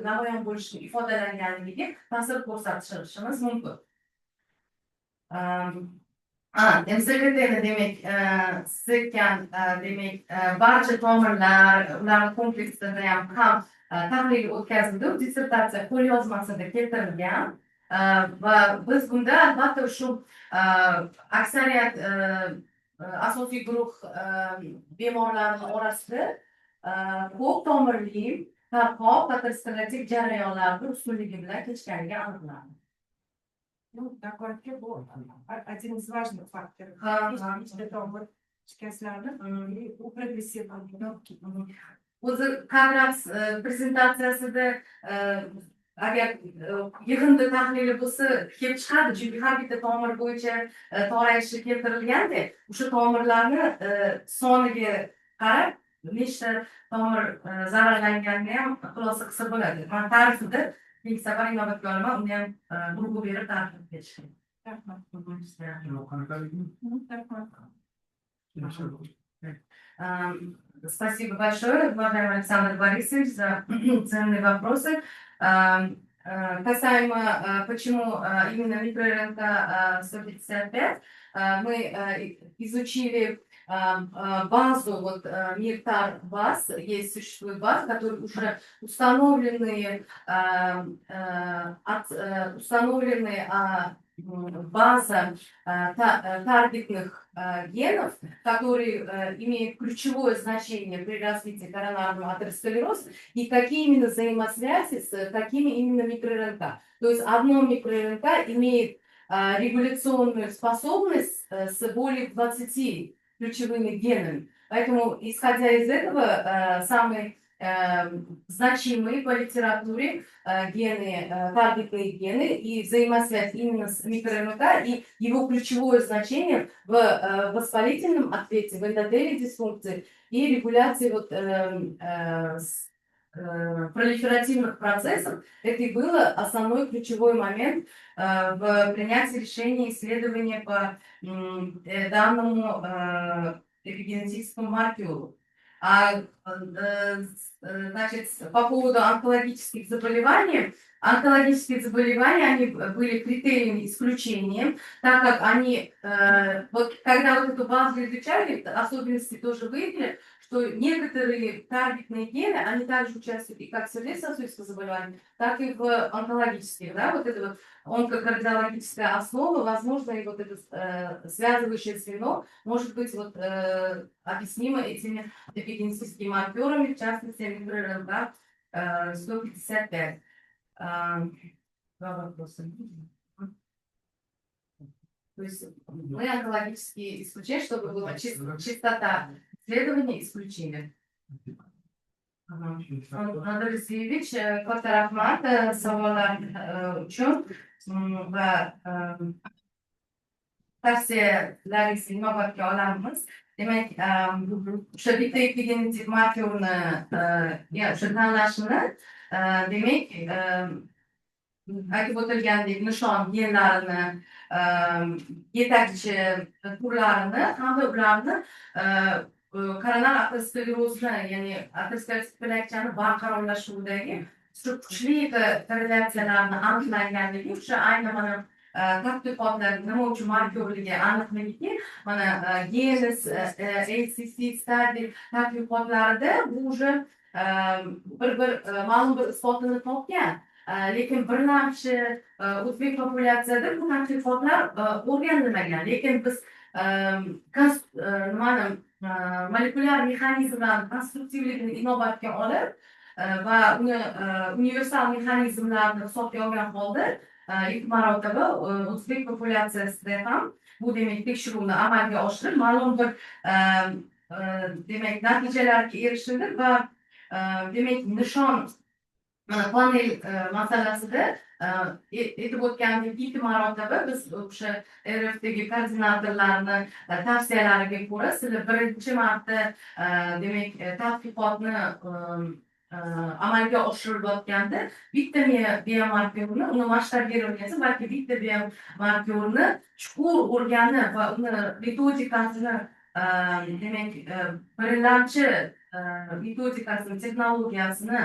namoyon bo'lishini ifodalanganligiga ta'sir ko'rsatishimiz mumkin. MCGT'ni demak siz aytgan demak barcha tomirlar ularni kompleksida ham tahlil o'tkazildi, dissertatsiya qo'lyozmasida keltirilgan va biz bunda albatta shu aksariyat asosiy guruh bemorlarning orasida ko'p tomirli tarqoq aterosklerotik jarayonlarni ustunligi bilan kechganligi aniqlandi. Ну, такой был один из важных факторов. Tomir shikastlari u progressiv o'zi kongress prezentatsiyasida agar yig'indi tahlili bo'lsa kelib chiqadi, chunki har bitta tomir bo'yicha torayishni keltirilganda o'sha tomirlarni soniga qarab nechta tomir zararlanganini ham xulosa qilsa bo'ladi. Man ta'rifida ilk safar inobatga olaman, uni ham guruh berib ta'rif etishgan. Спасибо большое, уважаемый Александр Борисович, за ценные вопросы. Касаемо, почему именно микрорента 155, мы изучили базу, вот Миртар баз, есть существует база, которые уже установлены база таргетных генов, которые имеют ключевое значение при развитии коронарного атеросклероза, и какие именно взаимосвязи с какими именно микрорНК. То есть одно микрорНК имеет регуляционную способность с более 20 ключевыми генами. Поэтому, исходя из этого, самые значимые по литературе гены, таргетные гены и взаимосвязь именно с микрорНК и его ключевое значение в воспалительном ответе, в эндотелии дисфункции и регуляции вот, пролиферативных процессов. Это и был основной ключевой момент в принятии решения исследования по данному эпигенетическому маркеру. Значит, по поводу онкологических заболеваний, они были критерием исключением, так как они, вот когда вот эту базу изучали, особенности тоже выявили, что некоторые таргетные гены, они также участвуют и как в сердечно-сосудистых заболеваниях, так и в онкологических, да, вот это вот онкокардиологическая основа, возможно, и вот это связывающее звено может быть вот объяснимо этими эпигенетическими маркерами, в частности, микрорНК 155. Два вопроса. То есть мы онкологические исключения, чтобы была чистота исследования, исключили. Anadolu Sivich, katta rahmat savollar uchun va tavsiyalaringizni inobatga olamiz. Demak, o'sha bitta epigenetik markerni o'sha tanlashni demak aytib o'tilgandek nishon genlarini yetakchi turlarini hamda ularni koronar aterosklerozni, ya'ni aterosklerotik bo'lakchani barqarorlashuvidagi shu kuchli korrelyatsiyalarni aniqlanganligi o'sha ayni mana tadqiqotlar nima uchun markorligi aniqligi mana GNS, ACC study tadqiqotlarida bu уже bir ma'lum bir isbotini topgan. Lekin birlamchi o'zbek populyatsiyada bu tadqiqotlar o'rganilmagan. Lekin biz nimani molekulyar mexanizmlarni konstruktivligini inobatga olib va uni universal mexanizmlarni hisobga olgan holda ilk marotaba o'zbek populyatsiyasida ham bu demak tekshiruvni amalga oshirib ma'lum bir demak natijalarga erishildi va demak nishon panel masalasida aytib o'tgandek ilk marotaba biz o'sha RFdagi koordinatorlarni tavsiyalariga ko'ra sizlar birinchi marta demak tadqiqotni amalga oshirilayotganda bitta biomarkerni uni masshtab berilmasa balki bitta biomarkerni chuqur o'rganib va uni metodikasini demak birlamchi metodikasini texnologiyasini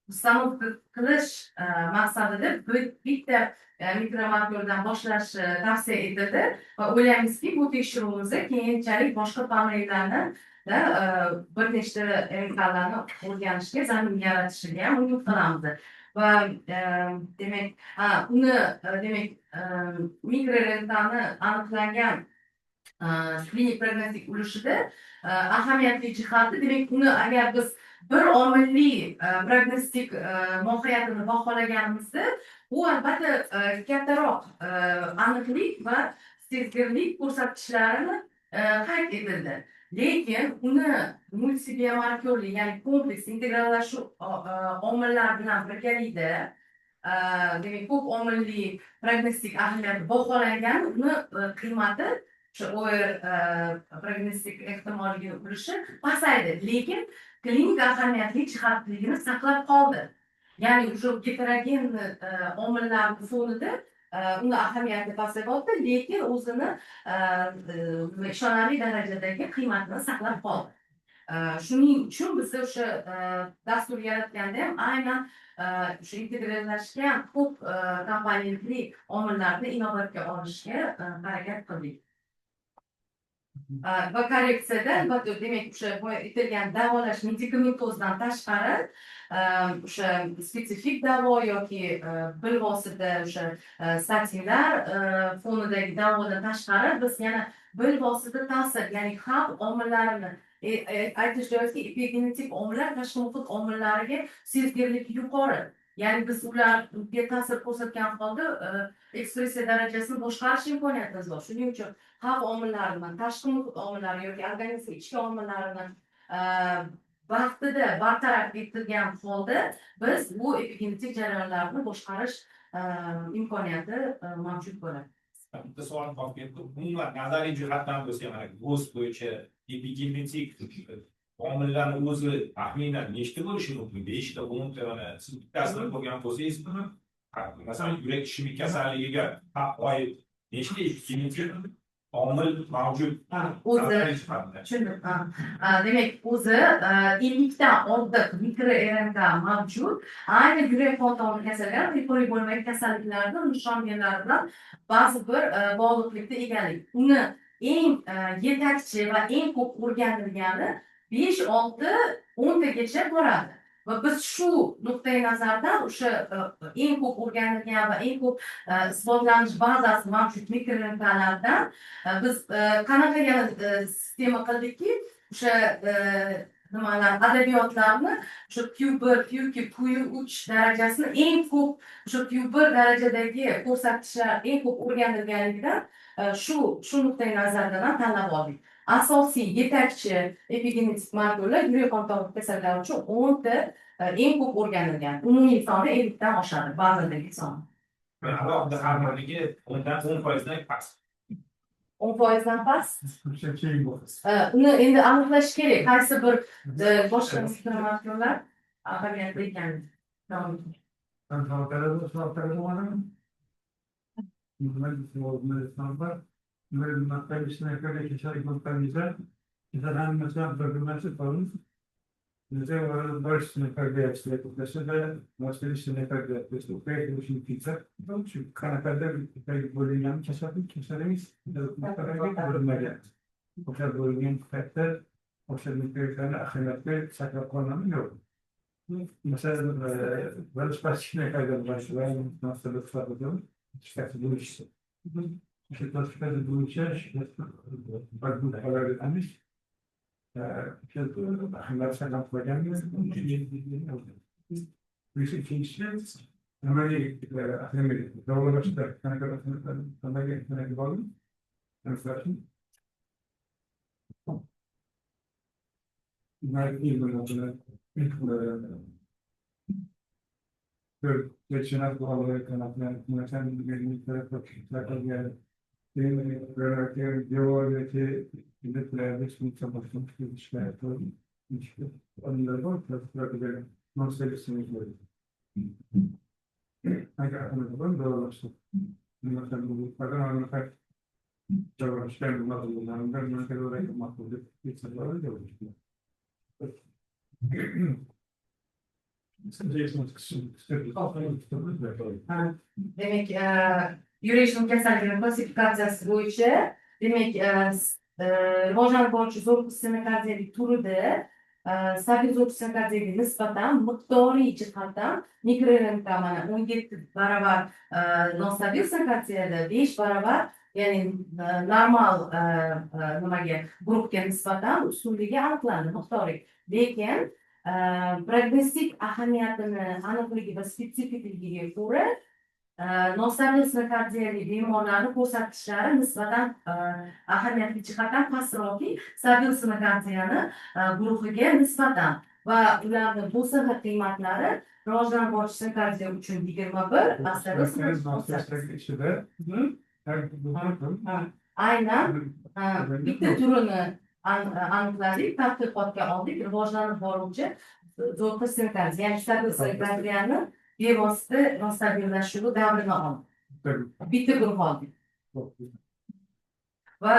uстановка qilish maqsadida bitta mikromarkerdan boshlash tavsiya etildi va o'ylaymizki bu tekshiruvimizni keyinchalik boshqa panellarni bir nechta radikallarni o'rganishga zamin yaratishiga ham umid qilamiz va demak uni demak mikrorentani aniqlangan klinik prognostik ulushida ahamiyatli jihati demak uni agar biz bir omilli prognostik mohiyatini baholaganimizda u albatta kattaroq aniqlik va sezgirlik ko'rsatkichlarini qayd etildi. Lekin uni multibiomarkerli ya'ni kompleks integrallashuv omillar bilan birgalikda demak ko'p omilli prognostik ahamiyati baholangan uni qiymati o'sha OR prognostik ehtimolligini ulushi pasaydi, lekin klinik ahamiyatli jihatligini saqlab qoldi. Ya'ni o'sha heterogen omillar fonida uni ahamiyati pasaydi, lekin o'zini ishonarli darajadagi qiymatini saqlab qoldi. Shuning uchun biz o'sha dastur yaratganda ham aynan o'sha integrallashgan ko'p komponentli omillarni inobatga olishga harakat qildik. Va korreksiyada demak o'sha aytilgan davolash medikamentozdan tashqari o'sha spetsifik davo yoki bilvosita o'sha statinlar fonidagi davodan tashqari biz yana bilvosita ta'sir ya'ni xavf omillarini aytish joizki epigenetik omillar tashqi muhit omillariga sezgirlik yuqori. Ya'ni biz ularga ta'sir ko'rsatgan holda ekspressiya darajasini boshqarish imkoniyatimiz bor. Shuning uchun xavf omillarini, tashqi muhit omillari yoki organizm ichki omillarini vaqtida bartaraf etilgan holda biz bu epigenetik jarayonlarni boshqarish imkoniyati mavjud bo'ladi. Bitta savol qolib ketdi. Umuman nazariy jihatdan bo'lsa ham o'z bo'yicha epigenetik omillarni o'zi taxminan nechta bo'lishi mumkin? 5 ta, 10 ta mana siz bittasini ko'rgan bo'lsangiz buni masalan yurak ishemik kasalligiga oid nechta epigenetik omil mavjud? O'zi tushundim. Demak o'zi 50 dan ortiq mikroRNK mavjud. Ayni yurak qon tomir kasallari, ripoli bo'lmagan kasalliklarda nishon genlari bilan ba'zi bir bog'liqlikda egalik. Uni eng yetakchi va eng ko'p o'rganilgani 5, 6, 10 tagacha boradi. Va biz shu nuqtai nazardan o'sha eng ko'p o'rganilgan va eng ko'p isbotlanish bazasi mavjud mikroRNKlardan biz qanaqa yana sistema qildikki, o'sha nimalar adabiyotlarni o'sha Q1, Q2, Q3 darajasini eng ko'p o'sha Q1 darajadagi ko'rsatkichlar eng ko'p o'rganilganligidan shu nuqtai nazardan ham tanlab oldik. Asosiy yetakchi epigenetik markerlar yurak qon tomir kasallari uchun 10 ta eng ko'p o'rganilgan. Umumiy soni 50 dan oshadi, ba'zidagi son. Alohida har biriga 10 dan 10% dan past. 10% dan past. Keyin bo'ladi. Uni endi aniqlash kerak. Qaysi bir boshqa mikromarkerlar ahamiyatli ekanini. Ben halkalarda sınavlarda varım. Bunlar sınavlar. Bunların nakler işine göre geçer noktalarımızda bizler hem mesela bölümlerse kalın. Bize var barış sınıfları yapısı ve başka sınıfları yapısı. Belki bu şimdi pizza. Çünkü kanatlarda bir bölümlerini keserimiz. Nakler'e bölümler. O kadar bölümlerin fetler. O kadar mikrofonlar ahiretler sakla konumu yok. Mesela barış başına kadar başlayan nasıl bir farklı çıkartı bu işte. İşte tasarladığı bu işe bak bu kadar etmiş. Onlar sakatla gelmiyor. Bir şey çalışıyoruz. Ama akademik doğrulaştı. Sana kadar sana gelene bağlı. Mesela bunlar iyi böyle ilk geçen hafta havaları kanatlayan yöneten bir tarafı yani benim böyle diyorlar milletlerde şimdi çalışmış bir işler yapıyorum. İşte onları var tarafı böyle nasıl böyle. Hangi akımdan doğrulaştı. Mesela bu kadar anlatır. Çalışkan bunlardan ben kadar oraya makbul bir sınırlar da oluştu. Demek yürüyüşün kasalligini klasifikatsiyasi bo'yicha demek rivojlantiruvchi zo'r sistematik turida stabil zo'r sistematik nisbatan miqdoriy jihatdan mikrorentga mana 17 baravar nostabil sanatsiyada 5 baravar ya'ni normal nimaga guruhga nisbatan ustunligi aniqlandi miqdoriy. Lekin prognostik ahamiyatini aniqligi va spetsifikligiga ko'ra nostabil sanatsiyali bemorlarni ko'rsatkichlari nisbatan ahamiyatli jihatdan pastroqki stabil sanatsiyani guruhiga nisbatan va ularni bo'sag'a qiymatlari rivojlanuvchi sanatsiya uchun 21, aslida aynan bitta turini aniqladik, tadqiqotga oldik, rivojlanib boruvchi zo'r sanatsiya, ya'ni stabil sanatsiyani bevosita nostabillashuvi davrini oldik. Bitta guruh oldik. Va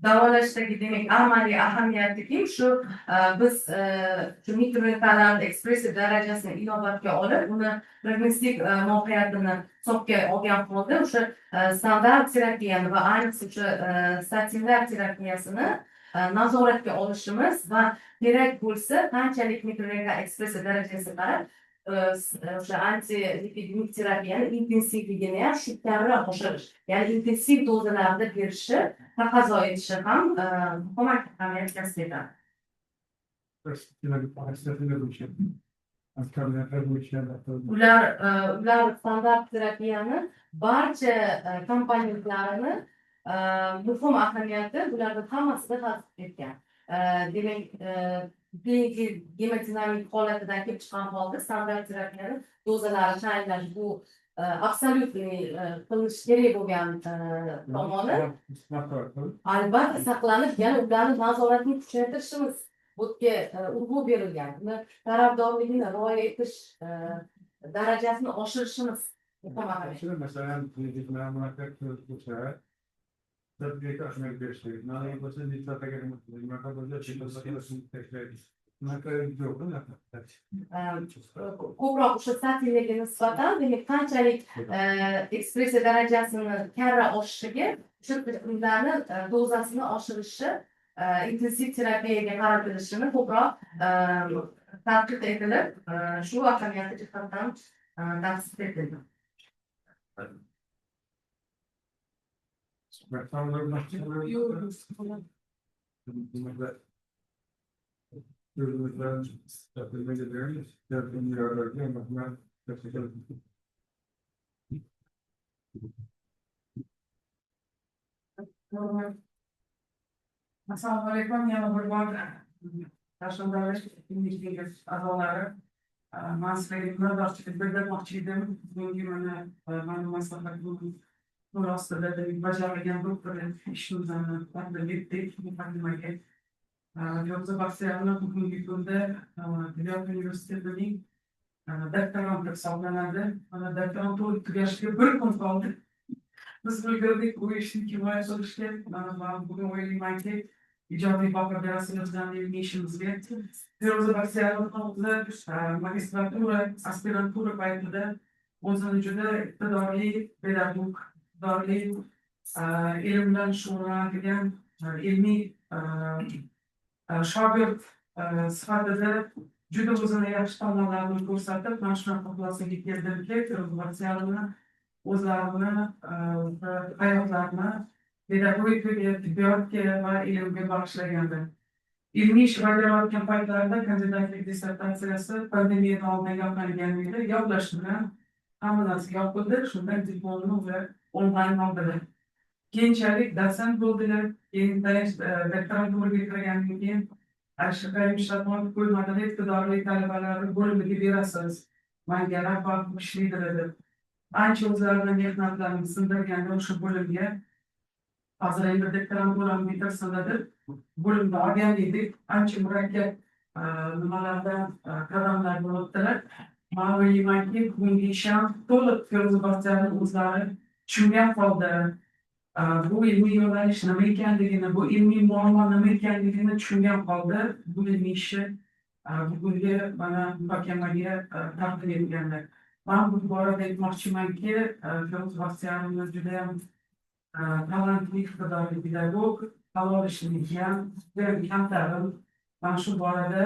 davolashdagi demak amaliy ahamiyatiki shu biz shu mikrorentlarni ekspressiv darajasini inobatga olib, uni prognostik mohiyatini hisobga olgan holda o'sha standart terapiyani va ayniqsa o'sha statsionar terapiyasini nazoratga olishimiz va kerak bo'lsa qanchalik mikrorentlar ekspressiv darajasiga qarab o'sha antilipidemik terapiyani intensivligini ham shu kabi oshirish, ya'ni intensiv dozalarda berishni taqozo etishi ham muhim ahamiyat kasb etadi. Ular standart terapiyani barcha komponentlarini muhim ahamiyati bularning hammasida tasdiq etgan. Demak, klinik gemodinamik holatidan kelib chiqqan holda standart terapiyani dozalari tayinlash bu absolyutniy qilinishi kerak bo'lgan tomoni albatta saqlanib, yana ularni nazoratni kuchaytirishimiz bunga urg'u berilgan. Uni tarafdorligini rioya etish darajasini oshirishimiz muhim ahamiyat. Masalan, klinik ma'lumotlar ko'rsa tabiiy ahamiyat berishlik. Mana bu nitaqaga ko'proq o'sha statinlarga nisbatan demak qanchalik ekspressiya darajasini karra oshishiga o'sha ularni dozasini oshirishi intensiv terapiyaga qaratilishini ko'proq tadqiq etilib shu ahamiyati jihatdan tavsif etildi. Assalomu alaykum, yana bir bor tashkil qilish a'zolari man sizlarga minnatdorchilik bildirmoqchi edim. Bugungi mana ma'lum maslahatni nur ostida bajarilgan doktor ishimizni taqdim etdik muqaddimaga. Jo'za Baxtiyorni bugungi kunda Tibbiyot universitetining doktoranti hisoblanadi. Mana doktorantura tugashiga bir kun qoldi. Biz ulgurdik bu ishni himoya qilishga. Mana bugun o'ylaymanki ijodiy baho berasizlar bizning ishimizga. Jo'za Baxtiyorni magistratura, aspirantura paytida o'zini juda iqtidorli pedagog, iqtidorli ilm bilan shug'ullanadigan ilmiy shogird sifatida juda o'zini yaxshi tomonlarini ko'rsatib, mana shunaqa xulosaga keldirdiki, o'zlarini hayotlarini pedagogikaga, tibbiyotga va ilmga bag'ishlagandi. İlmiy ish bajarayotgan paytlarida kandidatlik dissertatsiyasi pandemiyadan oldin yoqlangan edi. Yoqlash bilan hamma narsa yopildi. Shundan diplomni ular onlayn oldilar. Keyinchalik dotsent bo'ldilar. Keyin doktoranturaga kirgandan keyin Qo'shma Shtatlar qo'ymadagi iqtidorli talabalarni bo'limiga berasiz. Manga rahbar ishlaydi dedi. Ancha o'zlarini mehnatlarini sindirganda o'sha bo'limga hozir endi doktoranturani bitirsalar bo'limda olgan edik. Ancha murakkab nimalardan qadamlar bo'libdilar. Men o'ylaymanki, bugungi ish ham to'liq Feruza Baxtiyorning o'zlari tushungan holda bu ilmiy yo'nalish nima ekanligini, bu ilmiy muammo nima ekanligini tushungan holda bu ilmiy ishni bugungi mana muhokamaga taqdim etganlar. Men bu borada aytmoqchimanki, Feruza Baxtiyorimiz juda ham talantli, iqtidorli pedagog, halol ishchilik ham, kamtarim. Ben shu borada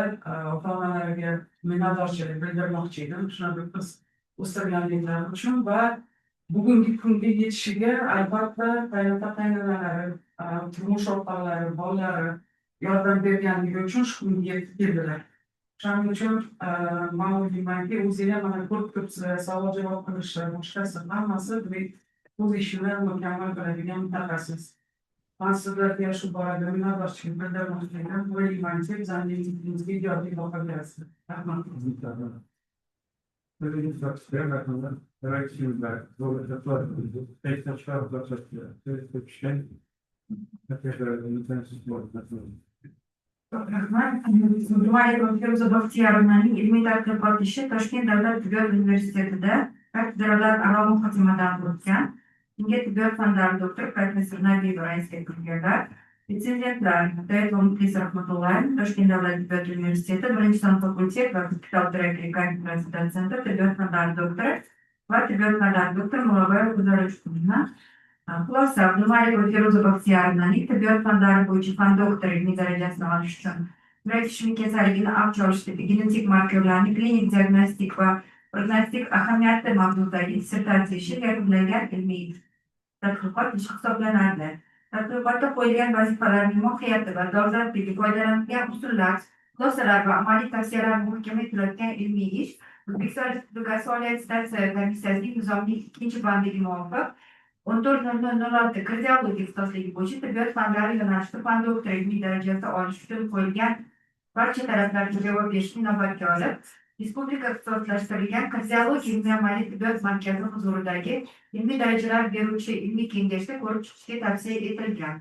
ota-onalarga minnatdorchilik bildirmoqchi edim. Shunaqa qiz o'stirganliklari uchun va bugungi kunga yetishiga albatta qaynota-qaynonalari, turmush o'rtoqlari, bolalari yordam berganligi uchun shu kunga yetib keldilar. Shuning uchun men o'ylaymanki, o'zinglar mana ko'p savol javob qilishlar, boshqasi hammasi o'z ishini mukammal qiladigan mutaxassis. Ben sizlarga shu borada minnatdorchilik bildirmoqchi edim. O'ylaymanki, bizning ijodiy voqeasi. Rahmat. Demek şimdi zorluklar, teknolojiler uzaklaştırıyor. Teknolojiler, Rahmat. Dumaliyev Feruza Baxtiyorovnaning ilmiy tadqiqot ishi Toshkent davlat tibbiyot universitetida kafedralar aro muhokamadan o'tgan. Unga tibbiyot fanlari doktori professor Nabiyeva raisga kirganlar. Retsenzentlar Mutayeb Muxlis Rahmatullayeva, Toshkent davlat tibbiyot universiteti birinchi son fakultet va hospital terapiya kafedrasi dotsenti, tibbiyot fanlari doktori va tibbiyot fanlari doktori Muloboyev G'uzorishkunina. Xulosa, Dumaliyev Feruza Baxtiyorovnaning tibbiyot fanlari bo'yicha fan doktori ilmiy darajasini olish uchun yurak ishemik kasalligini avj olishdagi genetik markerlarni klinik diagnostik va prognostik ahamiyati mavzusida dissertatsiya ishi yakunlangan ilmiy tadqiqot ishi hisoblanadi. Tadqiqotda qo'yilgan vazifalarning mohiyati va dolzarbligi, foydalanilgan usullar, xulosalar va amaliy tavsiyalar muhokama etilayotgan ilmiy ish O'zbekiston Respublikasi Oliy attestatsiya komissiyasining nizomli 2-bandiga muvofiq 14.06 kardiologiya ixtisosligi bo'yicha tibbiyot fanlari yo'nalishida fan doktori ilmiy darajasi olish uchun qo'yilgan barcha talablarga javob berishni inobatga olib, Respublika ixtisoslashtirilgan kardiologiya ilmiy amaliy tibbiyot markazi huzuridagi ilmiy darajalar beruvchi ilmiy kengashda ko'rib chiqishga tavsiya etilgan.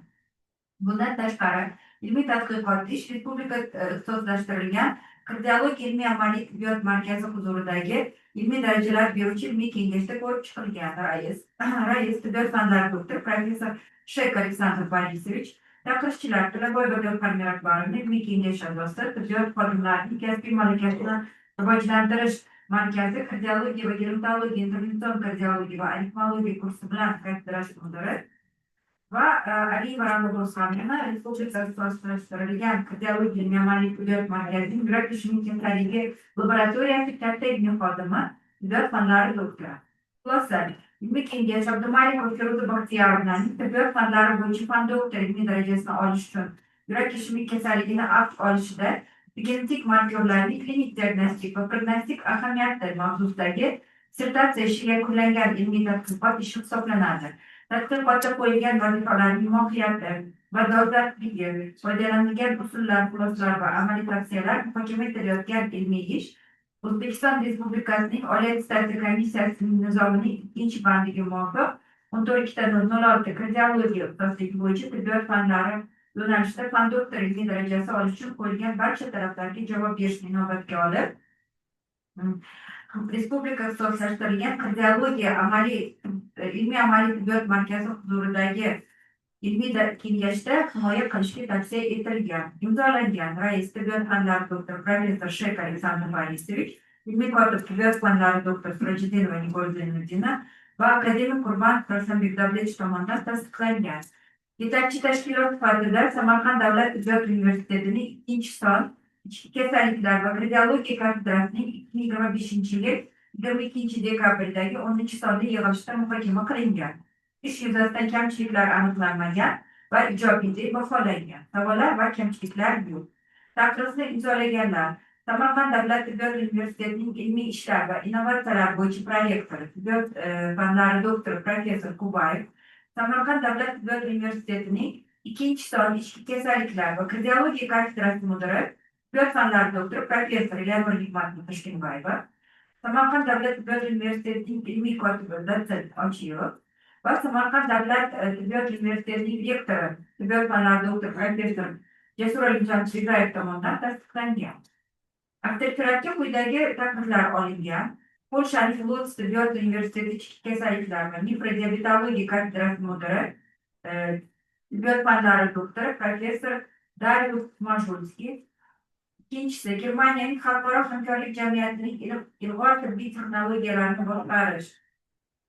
Bundan tashqari, ilmiy tadqiqot ish Respublika ixtisoslashtirilgan kardiologiya ilmiy amaliy tibbiyot markazi huzuridagi ilmiy darajalar beruvchi ilmiy kengashda ko'rib chiqilgan. Rais tibbiyot fanlari doktori professor Shek Aleksandr Borisovich, taqdirchilar Tulaboyeva Gulxan Akbarovna, ilmiy kengash a'zosi, tibbiyot xodimlarining kasbiy malakasini rivojlantirish markazi kardiologiya va gerontologiya, intervension kardiologiya va aritmologiya kursi bilan kafedrasi mudiri va Aliyeva Ra'no Bo'sxonova, Respublika ixtisoslashtirilgan kardiologiya ilmiy amaliy tibbiyot markazining yurak ishemik kasalligi laboratoriyasi katta ilmiy xodimi, tibbiyot fanlari doktori. Xulosa, ilmiy kengash Abdumaliyev Feruza Baxtiyorovnaning tibbiyot fanlari bo'yicha fan doktori ilmiy darajasini olish uchun yurak ishemik kasalligini avj olishida genetik markerlarning klinik diagnostik va prognostik ahamiyati mavzusidagi dissertatsiya ishi yakunlangan ilmiy tadqiqot ishi hisoblanadi. Tadqiqotda qo'yilgan vazifalarning mohiyati va dolzarbligi, foydalanilgan usullar, xulosalar va amaliy tavsiyalar muhokama etilayotgan ilmiy ish O'zbekiston Respublikasining Oliy attestatsiya komissiyasining nizomining 2-bandiga muvofiq 14.06 kardiologiya ixtisosligi bo'yicha tibbiyot fanlari yo'nalishida fan doktori ilmiy darajasi olish uchun qo'yilgan barcha talablarga javob berishni inobatga olib, Respublika ixtisoslashtirilgan kardiologiya ilmiy amaliy tibbiyot markazi huzuridagi ilmiy kengashda himoya qilishga tavsiya etilgan. Imzolangan rais tibbiyot fanlari doktori professor Shek Aleksandr Borisovich, ilmiy kotib tibbiyot fanlari doktor Sirojidinova Nigol Zayniddina va akademik Qurbonov Ravshanbek Davletovich tomonidan tasdiqlangan. Yetakchi tashkilot sifatida Samarqand davlat tibbiyot universitetining 2-son ichki kasalliklar va kardiologiya kafedrasining 2025-yil 22 dekabrdagi 10 sonli yig'ilishda muhokama qilingan. Ish yuzasidan kamchiliklar aniqlanmagan va ijobiy deb baholangan. Savollar va kamchiliklar yo'q. Taqrizni imzolaganlar: Samarqand davlat tibbiyot universitetining ilmiy ishlar va innovatsiyalar bo'yicha prorektori, tibbiyot fanlari doktori professor Kubayev, Samarqand davlat tibbiyot universitetining 2 sonli ichki kasalliklar va kardiologiya kafedrasi mudiri, tibbiyot fanlari doktori professor Leonor Hikmatova Toshkentbayeva, Samarqand davlat tibbiyot universitetining ilmiy kotibi dotsent Ochiyeva va Samarqand davlat tibbiyot universitetining rektori, tibbiyot fanlari doktori professor Jasur Alimjon Chirgayev tomonidan tasdiqlangan. Avtoritratga quyidagi taqdirlar olingan: Polshaning Lodz tibbiyot universiteti ichki kasalliklar va nefrodiabetologiya kafedrasi mudiri, tibbiyot fanlari doktori professor Darius Majulskiy. Ikkinchisi, Germaniyaning Xalqaro hamkorlik jamiyatining ilg'or tibbiy texnologiyalarni boshqarish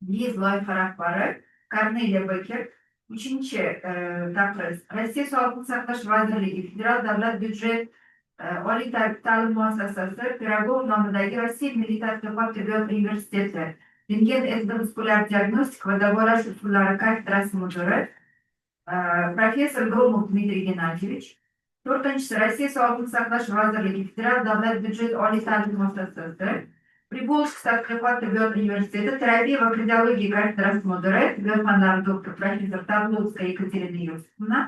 GIZ loyiha rahbari Korneliya Beker. Uchinchi taqriz, Rossiya Sog'liqni saqlash vazirligi Federal davlat byudjet oliy ta'lim muassasasi Pirogov nomidagi Rossiya milliy tadqiqot tibbiyot universiteti rentgen endovaskulyar diagnostika va davolash usullari kafedrasi mudiri professor Gromov Dmitriy Gennadiyevich. To'rtinchisi, Rossiya Sog'liqni saqlash vazirligi Federal davlat byudjet oliy ta'lim muassasasi Pribolsk tadqiqot tibbiyot universiteti terapiya va kardiologiya kafedrasi mudiri, tibbiyot fanlari doktor professor Tavlutskaya Yekaterina Yosifovna.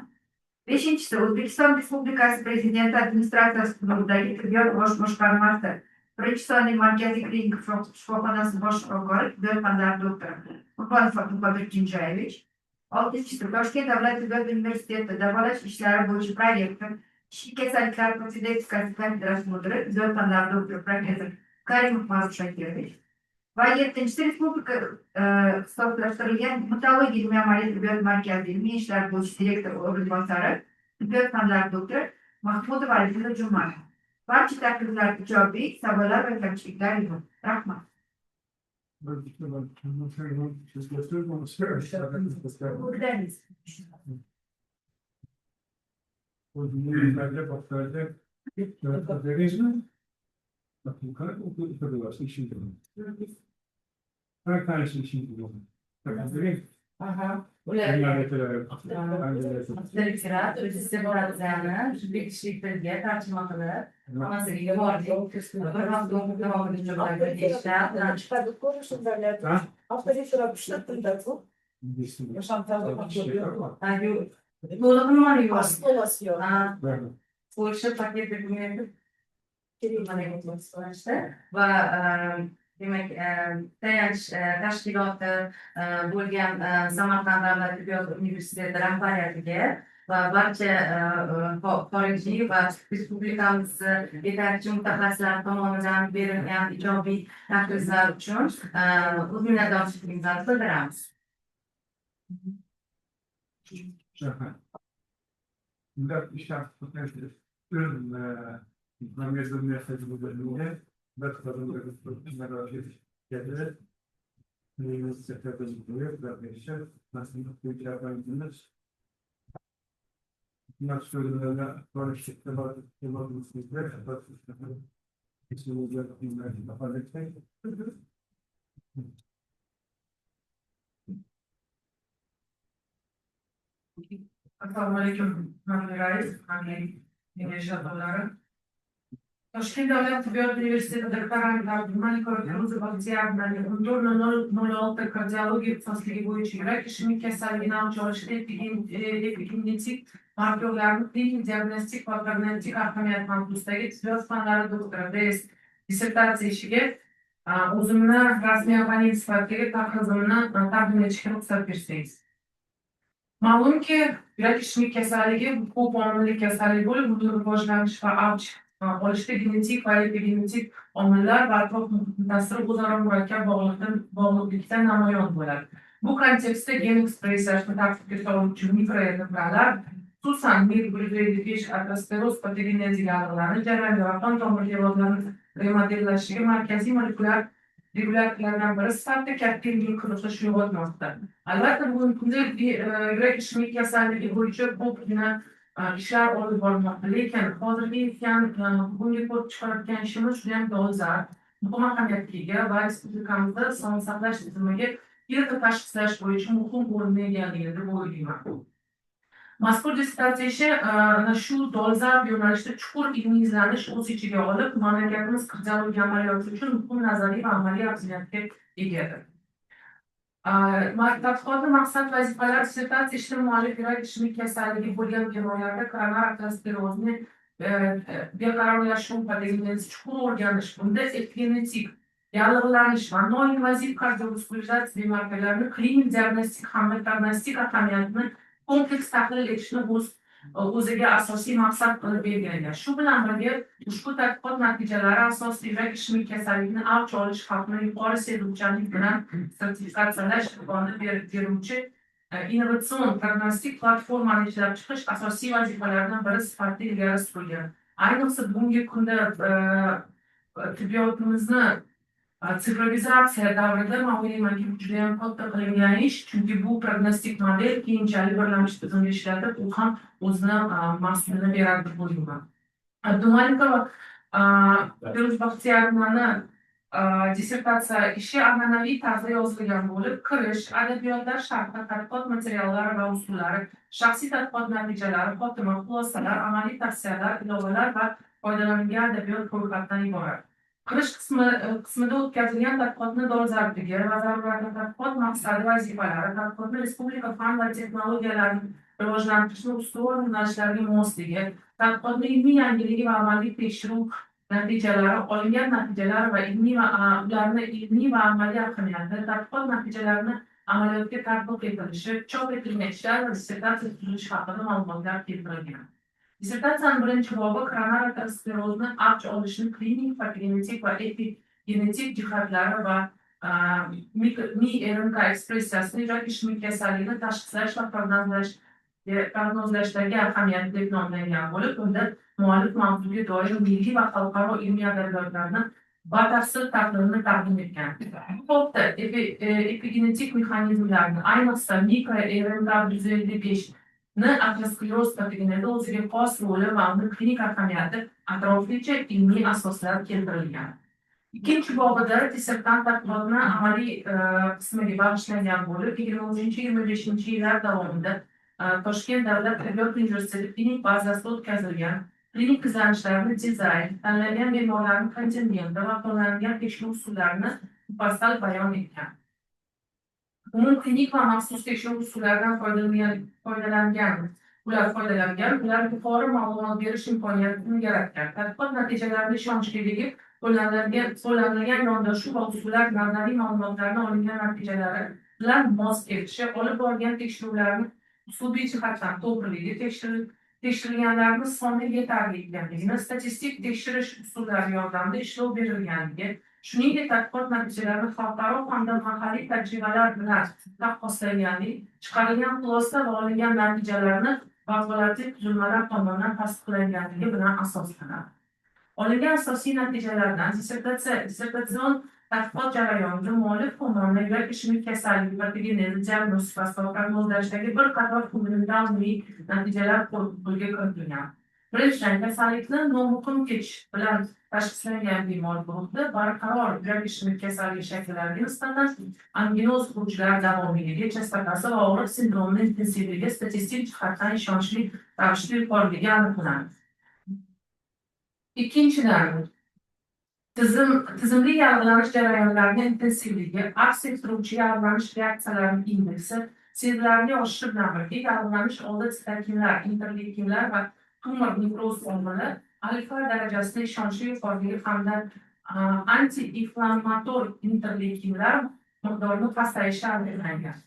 Beshinchisi, O'zbekiston Respublikasi Prezidenti administratsiyasi huzuridagi tibbiyot bosh boshqarmasi 1-sonli markaziy klinik shifoxonasi bosh shifokori, tibbiyot fanlari doktori Qurbonov Abduqodir Kenjayevich. Oltinchisi, Toshkent davlat tibbiyot universiteti davolash ishlari bo'yicha prorektor, ichki kasalliklar profilaktikasi kafedrasi mudiri, tibbiyot fanlari doktori professor Karimov Mazur Shakirovich. Va yettinchisi, Respublika ixtisoslashtirilgan hematologiya ilmiy amaliy tibbiyot markazi ilmiy ishlar bo'yicha direktor o'rinbosari, tibbiyot fanlari doktori Mahmudova Alifilla Jumanova. Barcha takliflar ijobiy, savollar va kamchiliklar yo'q. Rahmat. Her tanesi için kullanın. Aha. Direktorat o'zizda boradizani shunday kishiliklarga tarjima qilib, hammasiga bordik. Bir hafta davomida Polsha paket dokumenti va demak tayanch tashkiloti bo'lgan Samarqand davlat tibbiyot universiteti rahbariyatiga va barcha xorijiy va respublikamiz yetakchi mutaxassislar tomonidan berilgan ijobiy takliflar uchun o'z minnatdorchiligimizni bildiramiz. Assalomu alaykum, Hamid Rais, Hamid Nishato'lari. Toshkent davlat tibbiyot universiteti doktorant kardiologiya ixtisosligi bo'yicha yurak ishemik kasalligini avj olishda epigenetik markerlarni klinik diagnostik va prognostik ahamiyati mavzusidagi tibbiyot fanlari doktori DS dissertatsiya ishiga o'zimni rasmiy abonent sifatidagi taqdimimni taqdim etishga ruxsat bersangiz. Ma'lumki, yurak ishemik kasalligi ko'p omilli kasallik bo'lib, uni rivojlanish va avj olishda genetik va epigenetik omillar va atrof muhitning ta'siri o'zaro murakkab bog'liqlikdan namoyon bo'ladi. Bu kontekstda gen ekspressiyasini tartibga soluvchi mikroelementlar, xususan mirgulidreydish ateroskleroz patogenezi yallig'larni jarayonda va qon tomir devonlarini remodellashiga markaziy molekulyar regulatorlardan biri sifatida katta ilmiy qiziqish uyg'otmoqda. Albatta, bugungi kunda yurak ishemik kasalligi bo'yicha ko'pgina ishlar olib borilmoqda, lekin hozirgi bugungi ko'rib chiqayotgan ishimiz juda ham dolzarb. muhim ahamiyatga ega va respublikamizda sog'liqni saqlash tizimiga erta tashxislash bo'yicha muhim o'rinni egallaydi deb o'ylayman. Mazkur dissertatsiya ishi ana shu dolzarb yo'nalishda chuqur ilmiy izlanish o'z ichiga olib, mamlakatimiz iqtisodiy amaliyoti uchun muhim nazariy va amaliy ahamiyatga egadir. Tadqiqotni maqsad vazifalar dissertatsiya ishida muallif yurak ishemik kasalligi bo'lgan bemorlarda koronar aterosklerozni beqarorlashuv patogenizi chuqur o'rganish, bunda epigenetik, yallig'lanish va noinvaziv kardiovaskularizatsiya bemorlarni klinik diagnostik hamda prognostik ahamiyatini kompleks tahlil etishni o'ziga asosiy maqsad qilib belgilagan. Shu bilan birga ushbu tadqiqot natijalari asosida yurak ishemik kasallikni avj olish xavfini yuqori sezuvchanlik bilan sertifikatsiyalash imkonini beruvchi innovatsion prognostik platformani ishlab chiqish asosiy vazifalardan biri sifatida ilgari surilgan. Ayniqsa bugungi kunda tibbiyotimizni sifrovizatsiya davrida men o'ylaymanki bu juda ham katta qilingan ish, chunki bu prognostik model keyinchalik birlamish tizimda ishlatib, u ham o'zini mahsulini beradi deb o'ylayman. Abdumalikova Firuz Baxtiyorovnani dissertatsiya ishi an'anaviy tarzda yozilgan bo'lib, kirish, adabiyotlar sharhi, tadqiqot materiallari va usullari, shaxsiy tadqiqot natijalari, xotima, xulosalar, amaliy tavsiyalar, ilovalar va foydalanilgan adabiyot ro'yxatidan iborat. Kirish qismida o'tkazilgan tadqiqotni dolzarbligi va zarurati, tadqiqot maqsadi, vazifalari, tadqiqotni respublika fan va texnologiyalarini rivojlantirishni ustuvor yo'nalishlariga mosligi, tadqiqotni ilmiy yangiligi va amaliy tekshiruv natijalari, olingan natijalar va ularni ilmiy va amaliy ahamiyati, tadqiqot natijalarini amaliyotga tatbiq etilishi, chop etilgan ishlar va dissertatsiya tuzilishi haqida ma'lumotlar keltirilgan. Dissertatsiyaning birinchi bobi koronar aterosklerozni avj olishini klinik, patogenetik va epigenetik jihatlari va mi-RNK ekspressiyasini yurak ishemik kasalligini tashxislash va prognozlashdagi ahamiyati deb nomlangan bo'lib, unda muallif mavzuga doir milliy va xalqaro ilmiy adabiyotlarni batafsil tahlilini taqdim etgan. Bu haqda epigenetik mexanizmlarni, ayniqsa mikro-RNK 155 ateroskleroz patogenida o'ziga xos roli va uni klinik ahamiyati atroflicha ilmiy asoslar keltirilgan. Ikkinchi bobida dissertant tadqiqotni amaliy qismiga bag'ishlangan bo'lib, 2013-2025 yillar davomida Toshkent davlat tibbiyot universiteti klinik bazasida o'tkazilgan klinik izlanishlarni dizayn, tanlangan bemorlarning kontingenti va qo'llanilgan tekshiruv usullarini mufassal bayon etgan. Umumklinik va maxsus tekshiruv usullaridan foydalangan, ular yuqori ma'lumot berish imkoniyatini yaratgan. Tadqiqot natijalarini ishonchliligini qo'llanilgan yondashuv va usullar nazariy ma'lumotlarni olingan natijalari bilan mos kelishi, olib borilgan tekshiruvlarni uslubiy jihatdan to'g'riligi, tekshirilganlarni soni yetarli ekanligini, statistik tekshirish usullari yordamida ishlov berilganligi, shuningdek tadqiqot natijalarini xalqaro hamda mahalliy tajribalar bilan taqqoslanganlik, chiqarilgan xulosa va olingan natijalarni vakolatli tuzilmalar tomonidan tasdiqlanganligi bilan asoslanadi. Olingan asosiy natijalardan dissertatsion tadqiqot jarayonida muallif tomonidan yurak ishemik kasalligi patogenezi diagnostikasi va prognozlashdagi bir qator fundamental natijalar qo'lga kiritilgan. Birinchidan, kasallikni nomuqim kechish bilan tashxislangan bemor guruhida barqaror yurak ishemik kasalligi shakllariga nisbatan anginoz xurujlar davomiyligi, chastotasi va og'riq sindromining intensivligi statistik jihatdan ishonchli ravishda yuqoriligi aniqlanadi. Ikkinchidan, tizimli yallig'lanish jarayonlarining intensivligi, aks ettiruvchi yallig'lanish reaksiyalarining indeksi sezilarli oshishi bilan birga yallig'lanish oldi sitokinlar, interleykinlar va tumor nekroz omili alfa darajasida ishonchli yuqoriligi hamda antiinflammator interleykinlar miqdorining pasayishi aniqlangan.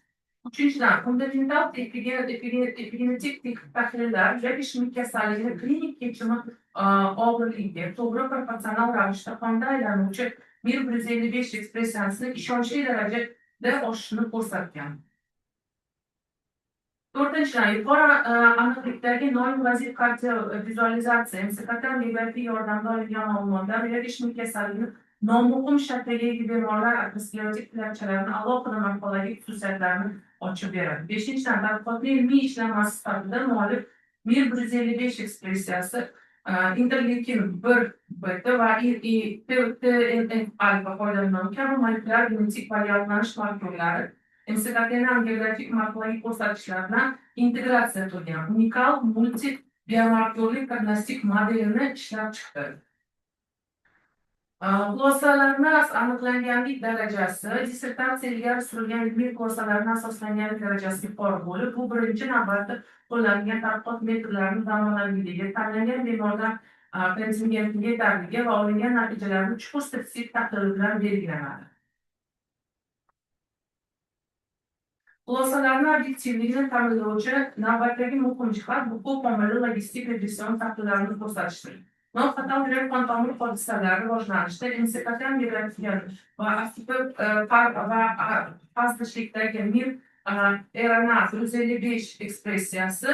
Uchinchidan, fundamental epigenetik tahlillar yurak ishemik kasalligini klinik kechimi og'irligi, to'g'ri proporsional ravishda qonda aylanuvchi mir-155 ekspressiyasining ishonchli darajada oshishini ko'rsatgan. To'rtinchidan, yuqori aniqlikdagi noinvaziv kardiovizualizatsiya, MCT tomografik yordamida olingan ma'lumotlar yurak ishemik kasalligini nomuqim shaklga ega bemorlar aterosklerotik tizimchalarini alohida morfologik xususiyatlarini ochib beradi. Beshinchidan, tadqiqotning ilmiy ishlanmasi sifatida muallif mir-155 ekspressiyasi interleukin 1 beta va IL-1 alfa foydalanuvchi kabi molekulyar genetik variantlanish markorlari ensiklopediya geografik morfologik ko'rsatkichlar bilan integratsiya qilgan unikal multi biomarkorlik prognostik modelini ishlab chiqdi. Xulosalarni aniqlanganlik darajasi dissertatsiya ilgari surilgan ilmiy xulosalarni asoslanganlik darajasi yuqori bo'lib, bu birinchi navbatda qo'llanilgan tadqiqot metodlarining zamonaviyligi, tanlangan bemorlar kontingentiga yetarligi va olingan natijalarni chuqur statistik tahlil bilan belgilanadi. Xulosalarni obyektivligini ta'minlovchi navbatdagi muhim jihat bu ko'p omilli logistik regression tahlillarni ko'rsatishdir. Non-fatal yurak qon tomir hodisalari rivojlanishda ensiklopediya geografiya va pastlikdagi mir RNA 155 ekspressiyasi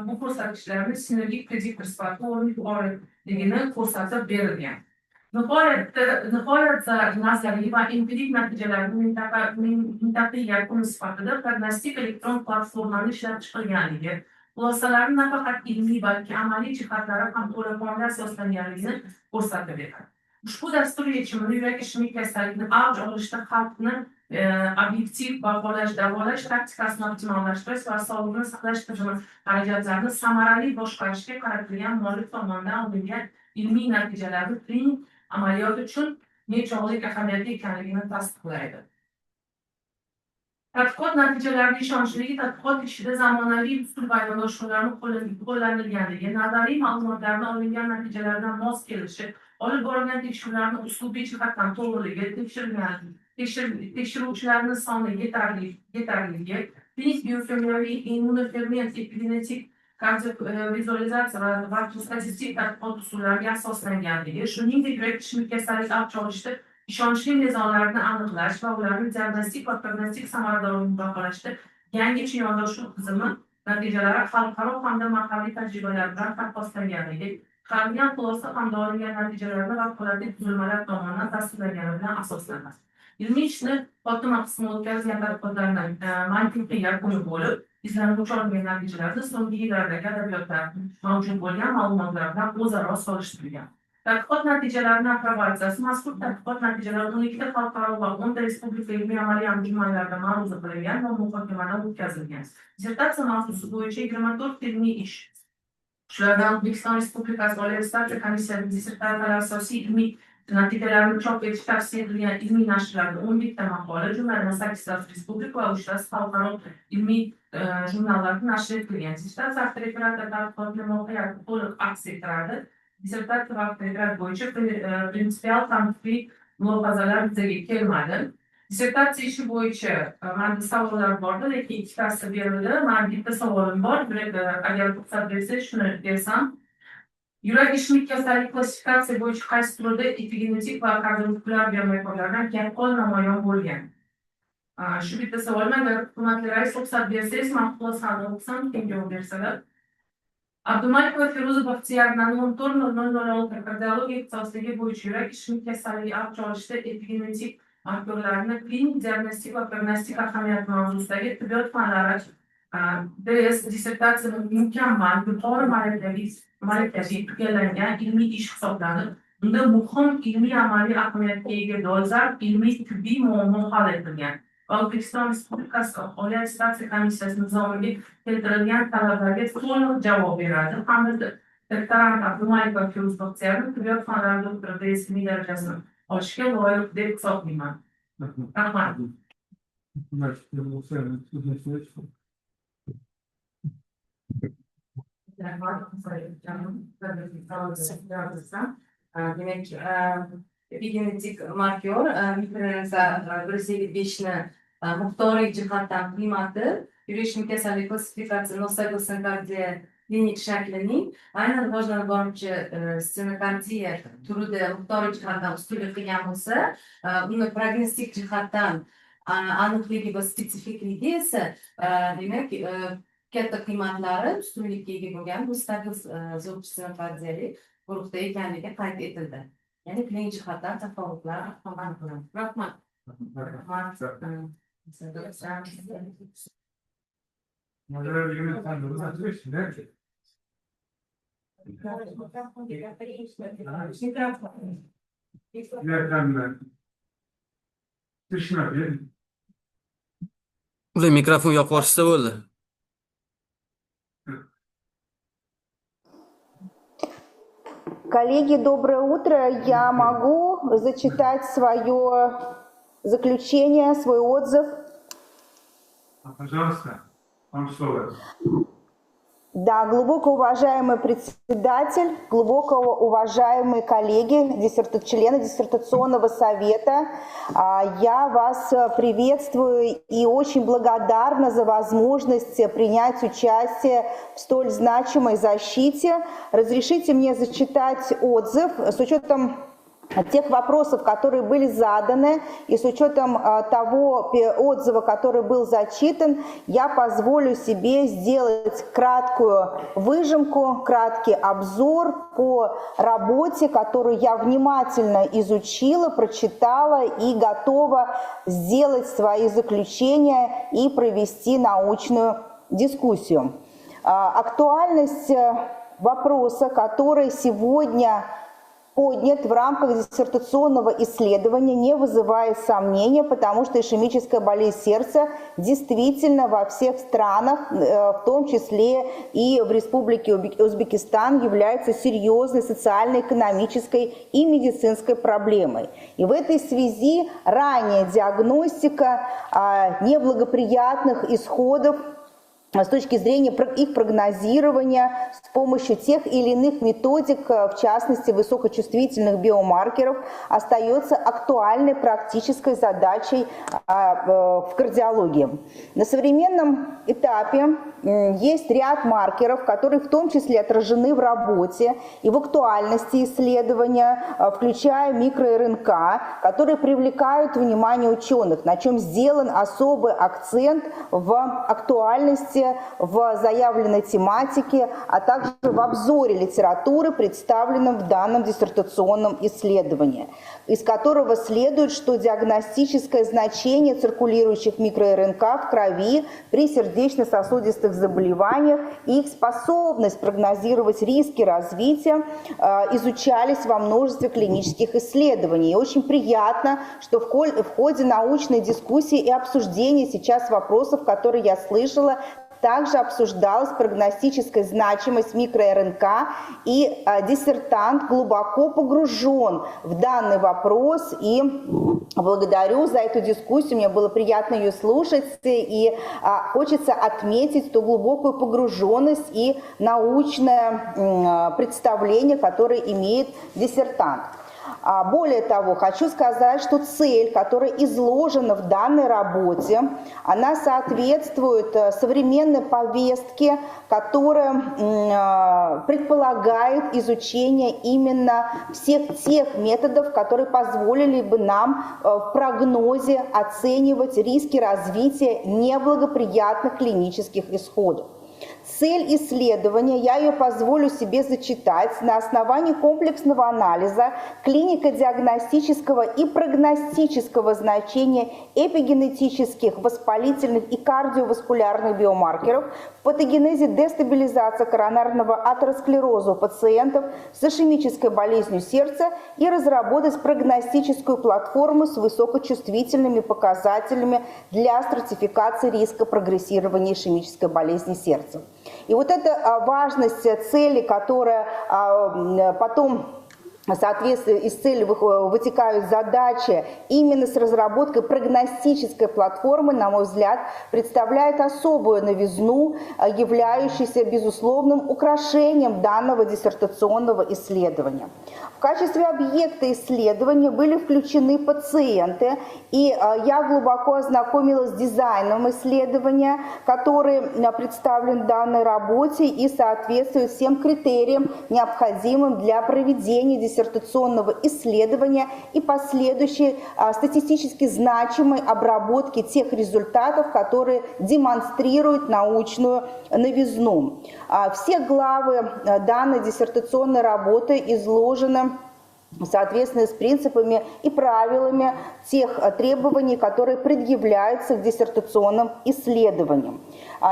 bu ko'rsatkichlarni sinergik prediktor sifatida o'rin yuqoriligini ko'rsatib berilgan. Nihoyat nazariy va empirik natijalarning mintaqaviy yakuni sifatida prognostik elektron platformani ishlab chiqilganligi, xulosalarni nafaqat ilmiy, balki amaliy jihatlari ham to'laqonli asoslanganligini ko'rsatib beradi. Ushbu dastur yechimini yurak ishemik kasallikni avj olishda xalqni obyektiv baholash, davolash taktikasini optimallashtirish va sog'liqni saqlash tizimi xarajatlarini samarali boshqarishga qaratilgan muallif tomonidan olingan ilmiy natijalarni klinik amaliyot uchun nechog'lik ahamiyatli ekanligini tasdiqlaydi. Tadqiqot natijalarining ishonchliligi tadqiqot ishida zamonaviy usul va yondashuvlarni qo'llanilganligi, nazariy ma'lumotlardan olingan natijalardan mos kelishi, olib borilgan tekshiruvlarning uslubiy jihatdan to'g'riligi, tekshiruvchilarning soni yetarligi, klinik biofemioviy immunoferment epigenetik vizualizatsiya va statistik tadqiqot usullariga asoslanganligi, shuningdek yurak ishemik kasallik avj olishda ishonchli mezonlarni aniqlash va ularni diagnostik va prognostik samaradorligini baholashda yangicha yondashuv tizimi natijalari xalqaro hamda mahalliy tajribalar bilan taqqoslanganligi, chiqarilgan xulosa hamda olingan natijalarni vakolatli tuzilmalar tomonidan tasdiqlangani bilan asoslanadi. Ilmiy ishni xotima qismi o'tkazgan tadqiqotlardan mantiqiy yakuni bo'lib, izlanuvchi olingan natijalarni so'nggi yillardagi adabiyotda mavjud bo'lgan ma'lumotlar bilan o'zaro solishtirilgan. Tadqiqot natijalarini aprobatsiyasi mazkur tadqiqot natijalari 12 ta xalqaro va 10 ta respublika ilmiy amaliy anjumanlarida ma'ruza qilingan va muhokamadan o'tkazilgan. Dissertatsiya mavzusi bo'yicha 24 ilmiy ish. Shulardan O'zbekiston Respublikasi Oliy instansiya komissiyasi dissertatsiyalar asosiy ilmiy natijalarini chop etish tavsiya etilgan ilmiy nashrlarda 11 ta maqola, jumladan 8 ta respublika va 3 ta xalqaro ilmiy jurnallarda nashr etilgan. Dissertatsiya referatda tadqiqotni mohiyati to'liq aks ettiradi. Dissertatsiya vaqti bo'yicha prinsipial tanqidiy mulohazalar yuzaga kelmadi. Dissertatsiya ishi bo'yicha manda savollar bordi, lekin ikkitasi berildi. Men bitta savolim bor. Agar ruxsat bersangiz shuni bersam. Yurak ishemik kasallik klassifikatsiya bo'yicha qaysi turida epigenetik va kardiovaskulyar biomarkorlardan yaqqol namoyon bo'lgan? Shu bitta savol. Agar hurmatli rais ruxsat bersangiz, men xulosani o'qisam, kim javob bersalar. Abdumalikova Feruza Baxtiyarna 14.006 kardiologiya ixtisosligi bo'yicha yurak ishemik kasalligi avj olishda epigenetik markorlarni klinik diagnostik va prognostik ahamiyati mavzusidagi tibbiyot fanlari DS dissertatsiyani mukammal, yuqori malakaviy tugallangan ilmiy ish hisoblanib, unda muhim ilmiy amaliy ahamiyatga ega dolzarb ilmiy tibbiy muammo hal etilgan va O'zbekiston Respublikasi Oliy instansiya komissiyasi nizomiga keltirilgan talablarga to'liq javob beradi. Hamda doktorant Abdumalikova Feruza Baxtiyarni tibbiyot fanlari doktori DS ilmiy darajasini olishga loyiq deb hisoblayman. Rahmat. Demek epigenetik markör mikroRNA 155 ni miqdoriy jihatdan qiymati yurak ishemik kasallik klassifikatsiyasi nosogosenkardiya klinik shaklining aynan rivojlanib boruvchi stenokardiya turida miqdoriy jihatdan ustunlik qilgan bo'lsa, uni prognostik jihatdan aniqligi va spesifikligi esa demak katta qiymatlari ustunlikka ega bo'lgan bu stabil zo'rg'i stenokardiyalik guruhda ekanligi qayd etildi. Ya'ni klinik jihatdan tafovutlar aniqlanadi. Rahmat. Efendim, düşmedi. Ular mikrofon yoqib yuborishsa bo'ldi. Коллеги, доброе утро. Я могу зачитать свое заключение, свой отзыв? Пожалуйста, вам слово. Да, глубоко уважаемый председатель, глубоко уважаемые коллеги, члены диссертационного совета, я вас приветствую и очень благодарна за возможность принять участие в столь значимой защите. Разрешите мне зачитать отзыв с учетом тех вопросов, которые были заданы, и с учетом того отзыва, который был зачитан, я позволю себе сделать краткую выжимку, краткий обзор по работе, которую я внимательно изучила, прочитала и готова сделать свои заключения и провести научную дискуссию. Актуальность вопроса, который сегодня поднят в рамках диссертационного исследования, не вызывает сомнения, потому что ишемическая болезнь сердца действительно во всех странах, в том числе и в Республике Узбекистан, является серьезной социально-экономической и медицинской проблемой. И в этой связи ранняя диагностика неблагоприятных исходов с точки зрения их прогнозирования с помощью тех или иных методик, в частности высокочувствительных биомаркеров, остается актуальной практической задачей в кардиологии. На современном этапе есть ряд маркеров, которые в том числе отражены в работе и в актуальности исследования, включая микро-РНК, которые привлекают внимание ученых, на чем сделан особый акцент в актуальности, в заявленной тематике, а также в обзоре литературы, представленном в данном диссертационном исследовании, из которого следует, что диагностическое значение циркулирующих микро-РНК в крови при сердечно-сосудистых заболеваниях и их способность прогнозировать риски развития изучались во множестве клинических исследований. И очень приятно, что в ходе научной дискуссии и обсуждения сейчас вопросов, которые я слышала, также обсуждалась прогностическая значимость микро-РНК, и диссертант глубоко погружен в данный вопрос, и благодарю за эту дискуссию, мне было приятно ее слушать, и хочется отметить ту глубокую погруженность и научное представление, которое имеет диссертант. Более того, хочу сказать, что цель, которая изложена в данной работе, она соответствует современной повестке, которая предполагает изучение именно всех тех методов, которые позволили бы нам в прогнозе оценивать риски развития неблагоприятных клинических исходов. Цель исследования, я ее позволю себе зачитать, на основании комплексного анализа клинико-диагностического и прогностического значения эпигенетических, воспалительных и кардиоваскулярных биомаркеров в патогенезе дестабилизации коронарного атеросклероза у пациентов с ишемической болезнью сердца и разработать прогностическую платформу с высокочувствительными показателями для стратификации риска прогрессирования ишемической болезни сердца. И вот эта важность цели, которая потом, соответственно, из цели вытекают задачи именно с разработкой прогностической платформы, на мой взгляд, представляет особую новизну, являющуюся безусловным украшением данного диссертационного исследования. В качестве объекта исследования были включены пациенты, и я глубоко ознакомилась с дизайном исследования, который представлен в данной работе и соответствует всем критериям, необходимым для проведения диссертационного исследования и последующей статистически значимой обработки тех результатов, которые демонстрируют научную новизну. Все главы данной диссертационной работы изложены соответственно, с принципами и правилами тех требований, которые предъявляются к диссертационным исследованиям.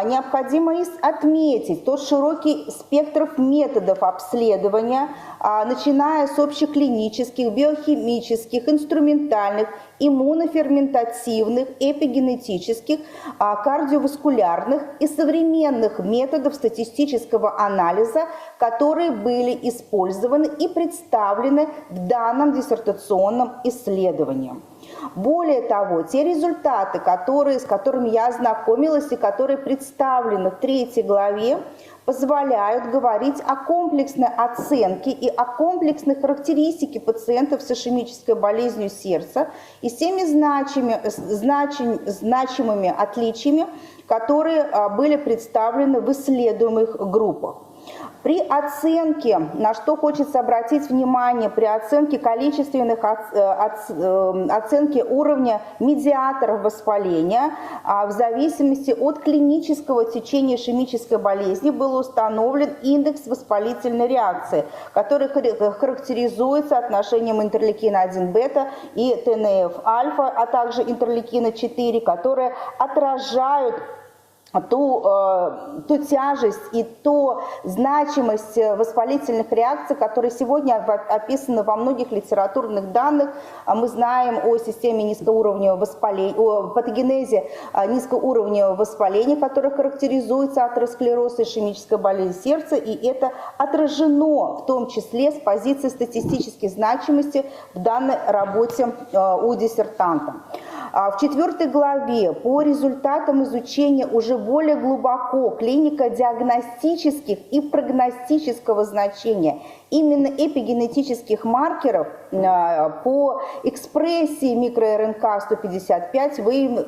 Необходимо отметить тот широкий спектр методов обследования, начиная с общеклинических, биохимических, инструментальных, иммуноферментативных, эпигенетических, кардиоваскулярных и современных методов статистического анализа, которые были использованы и представлены в данном диссертационном исследовании. Более того, те результаты, с которыми я ознакомилась и которые представлены в 3 главе, позволяют говорить о комплексной оценке и о комплексной характеристике пациентов с ишемической болезнью сердца и с теми значимыми отличиями, которые были представлены в исследуемых группах. При оценке, на что хочется обратить внимание, при оценке оценке уровня медиаторов воспаления, в зависимости от клинического течения ишемической болезни был установлен индекс воспалительной реакции, который характеризуется отношением интерлейкина-1 бета и ТНФ-альфа, а также интерлейкина-4, которые отражают ту тяжесть и ту значимость воспалительных реакций, которые сегодня описаны во многих литературных данных. Мы знаем о системе низкоуровневого воспаления, о патогенезе низкоуровневого воспаления, которое характеризуется атеросклероз и ишемической болезнью сердца, и это отражено в том числе с позиции статистической значимости в данной работе у диссертанта. В 4 главе по результатам изучения уже более глубоко клинико-диагностических и прогностического значения именно эпигенетических маркеров по экспрессии микро-РНК-155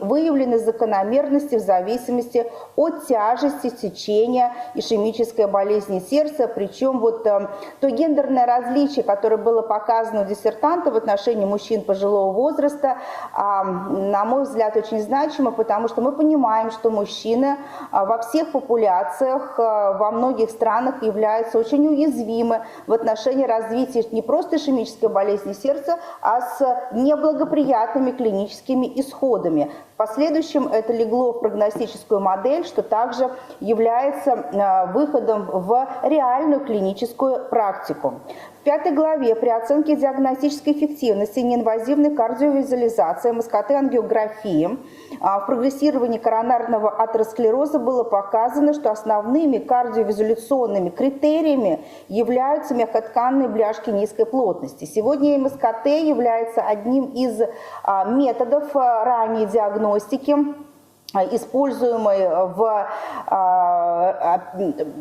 выявлены закономерности в зависимости от тяжести течения ишемической болезни сердца. Причем вот то гендерное различие, которое было показано у диссертанта в отношении мужчин пожилого возраста, на мой взгляд, очень значимо, потому что мы понимаем, что мужчины во всех популяциях, во многих странах являются очень уязвимы в отношении развития не просто ишемической болезни сердца, а с неблагоприятными клиническими исходами. В последующем это легло в прогностическую модель, что также является выходом в реальную клиническую практику. В 5 главе при оценке диагностической эффективности неинвазивной кардиовизуализации МСКТ-ангиографии в прогрессировании коронарного атеросклероза было показано, что основными кардиовизуляционными критериями являются мягкотканные бляшки низкой плотности. Сегодня МСКТ является одним из методов ранней диагностики, используемый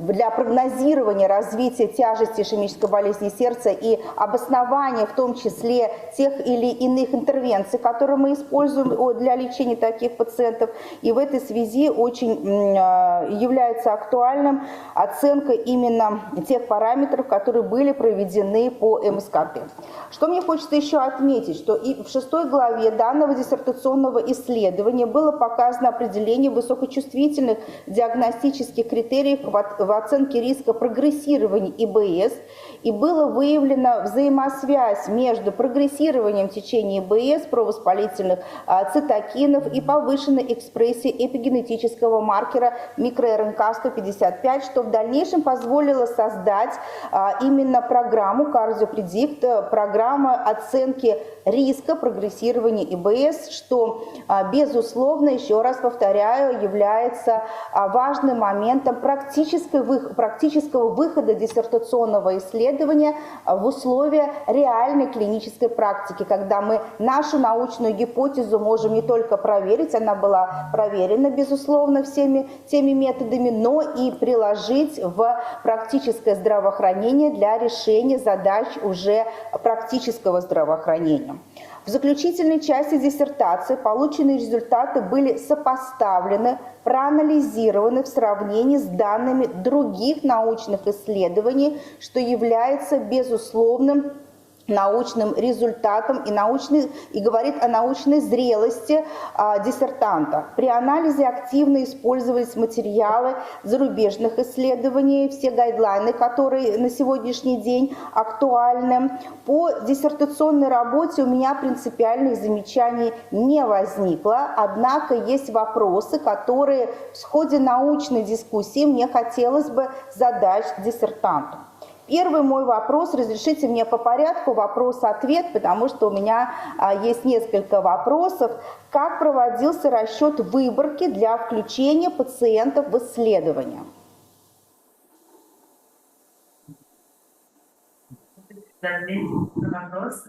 для прогнозирования развития тяжести ишемической болезни сердца и обоснования в том числе тех или иных интервенций, которые мы используем для лечения таких пациентов. И в этой связи очень является актуальным оценка именно тех параметров, которые были проведены по МСКТ. Что мне хочется еще отметить, что и в 6 главе данного диссертационного исследования было показано определение высокочувствительных диагностических критериев в оценке риска прогрессирования ИБС, и была выявлена взаимосвязь между прогрессированием течения ИБС, провоспалительных цитокинов и повышенной экспрессией эпигенетического маркера микро-РНК-155, что в дальнейшем позволило создать именно программу CardioPredict, программу оценки риска прогрессирования ИБС, что, безусловно, еще раз повторяю, является важным моментом практического выхода диссертационного исследования в условия реальной клинической практики, когда мы нашу научную гипотезу можем не только проверить, она была проверена, безусловно, всеми теми методами, но и приложить в практическое здравоохранение для решения задач уже практического здравоохранения. В заключительной части диссертации полученные результаты были сопоставлены, проанализированы в сравнении с данными других научных исследований, что является безусловным научным результатам и говорит о научной зрелости диссертанта. При анализе активно использовались материалы зарубежных исследований, все гайдлайны, которые на сегодняшний день актуальны. По диссертационной работе у меня принципиальных замечаний не возникло, однако есть вопросы, которые в ходе научной дискуссии мне хотелось бы задать диссертанту. Первый мой вопрос, разрешите мне по порядку вопрос-ответ, потому что у меня есть несколько вопросов. Как проводился расчет выборки для включения пациентов в исследование? Вопрос.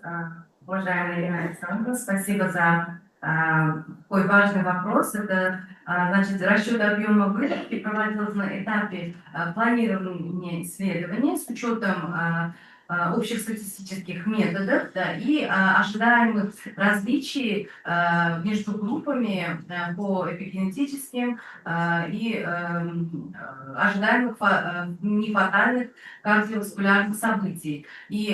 Уважаемая Ирина Александровна, спасибо за такой важный вопрос. Это значит, расчет объема выборки проводился на этапе планирования исследования с учетом общих статистических методов, да, и ожидаемых различий между группами по эпигенетическим и ожидаемых нефатальных кардиоваскулярных событий. И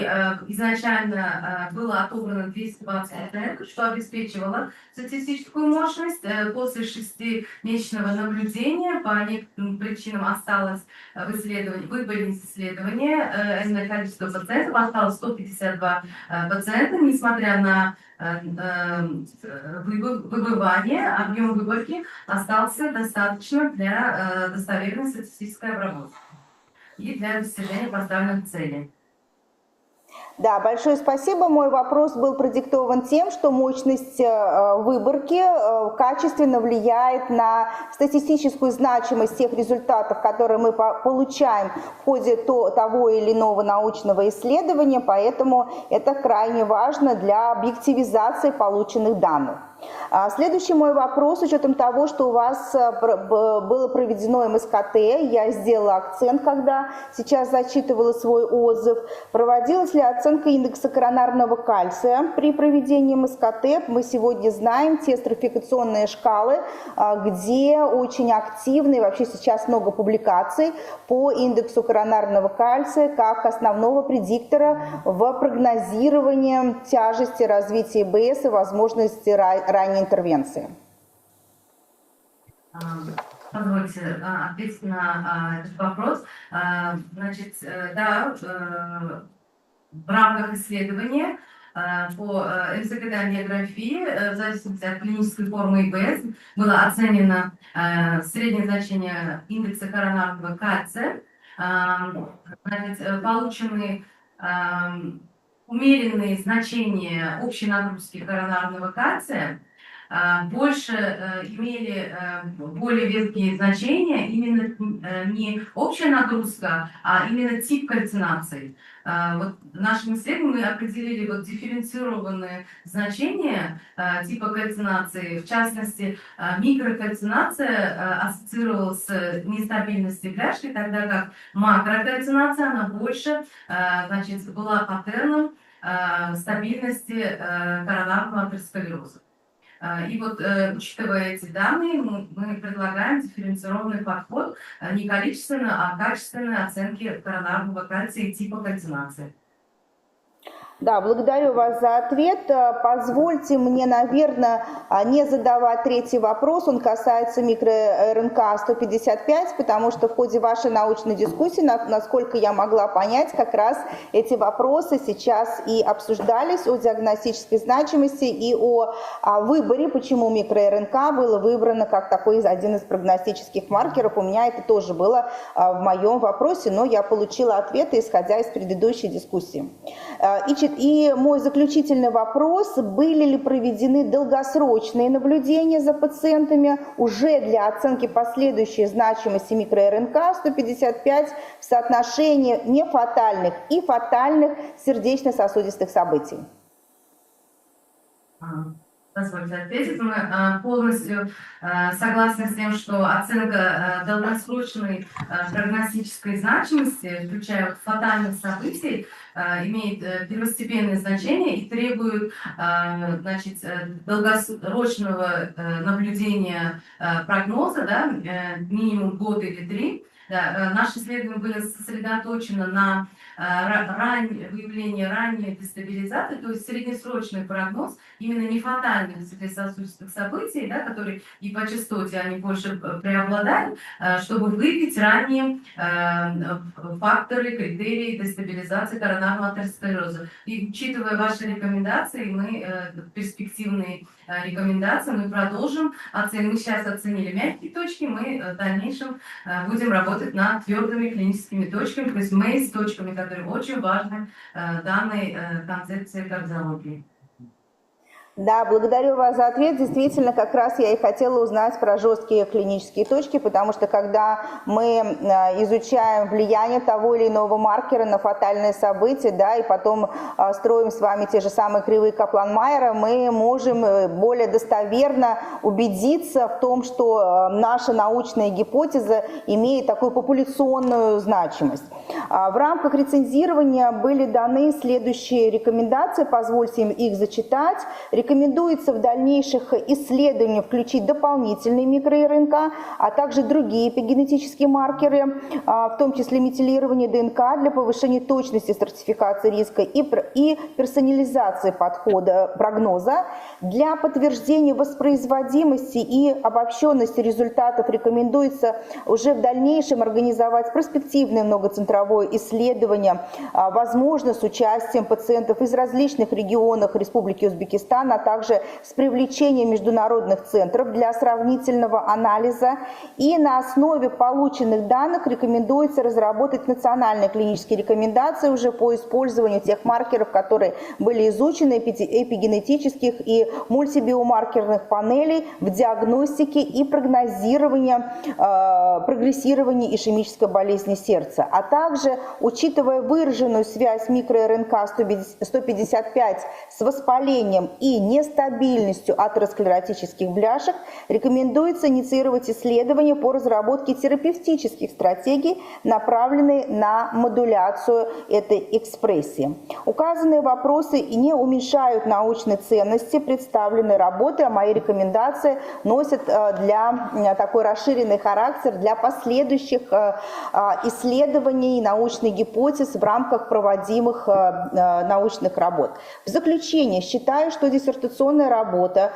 изначально было отобрано 220 пациентов, что обеспечивало статистическую мощность. После 6-месячного наблюдения по некоторым причинам осталось в исследовании, выбыли из исследования энное количество пациентов, осталось 152 пациента, несмотря на выбывание, объем выборки остался достаточно для достоверной статистической обработки и для достижения поставленных целей. Да, большое спасибо. Мой вопрос был продиктован тем, что мощность выборки качественно влияет на статистическую значимость тех результатов, которые мы получаем в ходе того или иного научного исследования, поэтому это крайне важно для объективизации полученных данных. Следующий мой вопрос, с учетом того, что у вас было проведено МСКТ, я сделала акцент, когда сейчас зачитывала свой отзыв, проводилась ли оценка индекса коронарного кальция при проведении МСКТ. Мы сегодня знаем те стратификационные шкалы, где очень активны, вообще сейчас много публикаций по индексу коронарного кальция как основного предиктора в прогнозировании тяжести развития ИБС и возможности ранней интервенции. Позвольте ответить на этот вопрос. Значит, да, в рамках исследования по МСКТ-ангиографии, в зависимости от клинической формы ИБС, было оценено среднее значение индекса коронарного кальция. Значит, получены умеренные значения общей нагрузки коронарного кальция больше имели более веские значения именно не общая нагрузка, а именно тип кальцинации. Вот в нашем исследовании мы определили вот дифференцированные значения типа кальцинации. В частности, микрокальцинация ассоциировалась с нестабильностью бляшки, тогда как макрокальцинация, она больше, значит, была паттерном стабильности коронарного атеросклероза. И вот, учитывая эти данные, мы предлагаем дифференцированный подход не количественно, а качественной оценки коронарного кальция и типа кальцинации. Да, благодарю вас за ответ. Позвольте мне, наверное, не задавать третий вопрос. Он касается микро-РНК 155, потому что в ходе вашей научной дискуссии, насколько я могла понять, как раз эти вопросы сейчас и обсуждались о диагностической значимости и о выборе, почему микро-РНК было выбрано как такой один из прогностических маркеров. У меня это тоже было в моем вопросе, но я получила ответы, исходя из предыдущей дискуссии. И мой заключительный вопрос: были ли проведены долгосрочные наблюдения за пациентами уже для оценки последующей значимости микро-РНК 155 в соотношении нефатальных и фатальных сердечно-сосудистых событий? Позвольте ответить. Мы полностью согласны с тем, что оценка долгосрочной прогностической значимости, включая фатальных событий, имеет первостепенное значение и требует, значит, долгосрочного наблюдения прогноза, да, минимум год или 3, Да, наши исследования были сосредоточены на выявлении ранней дестабилизации, то есть среднесрочный прогноз именно нефатальных сосудистых событий, да, которые и по частоте они больше преобладают, чтобы выявить ранние факторы, критерии дестабилизации коронарного атеросклероза. И учитывая ваши рекомендации, мы перспективные рекомендации, мы продолжим оценку. Мы сейчас оценили мягкие точки, мы в дальнейшем будем работать над твердыми клиническими точками, то есть точками, которые очень важны данной концепции кардиологии. Да, благодарю вас за ответ. Действительно, как раз я и хотела узнать про жесткие клинические точки, потому что когда мы изучаем влияние того или иного маркера на фатальные события, да, и потом строим с вами те же самые кривые Каплан-Майера, мы можем более достоверно убедиться в том, что наша научная гипотеза имеет такую популяционную значимость. В рамках рецензирования были даны следующие рекомендации, позвольте их зачитать. Рекомендуется в дальнейших исследованиях включить дополнительные микро-РНК, а также другие эпигенетические маркеры, в том числе метилирование ДНК для повышения точности стратификации риска и персонализации подхода прогноза. Для подтверждения воспроизводимости и обобщенности результатов рекомендуется уже в дальнейшем организовать проспективное многоцентровое исследование, возможно, с участием пациентов из различных регионов Республики Узбекистан, а также с привлечением международных центров для сравнительного анализа. И на основе полученных данных рекомендуется разработать национальные клинические рекомендации уже по использованию тех маркеров, которые были изучены, эпигенетических и мультибиомаркерных панелей в диагностике и прогнозировании прогрессирования ишемической болезни сердца, а также, учитывая выраженную связь микро-РНК 155 с воспалением и нестабильностью атеросклеротических бляшек, рекомендуется инициировать исследования по разработке терапевтических стратегий, направленные на модуляцию этой экспрессии. Указанные вопросы не уменьшают научной ценности представленной работы, а мои рекомендации носят для такой расширенный характер для последующих исследований научных гипотез в рамках проводимых научных работ. В заключение считаю, что диссертационная работа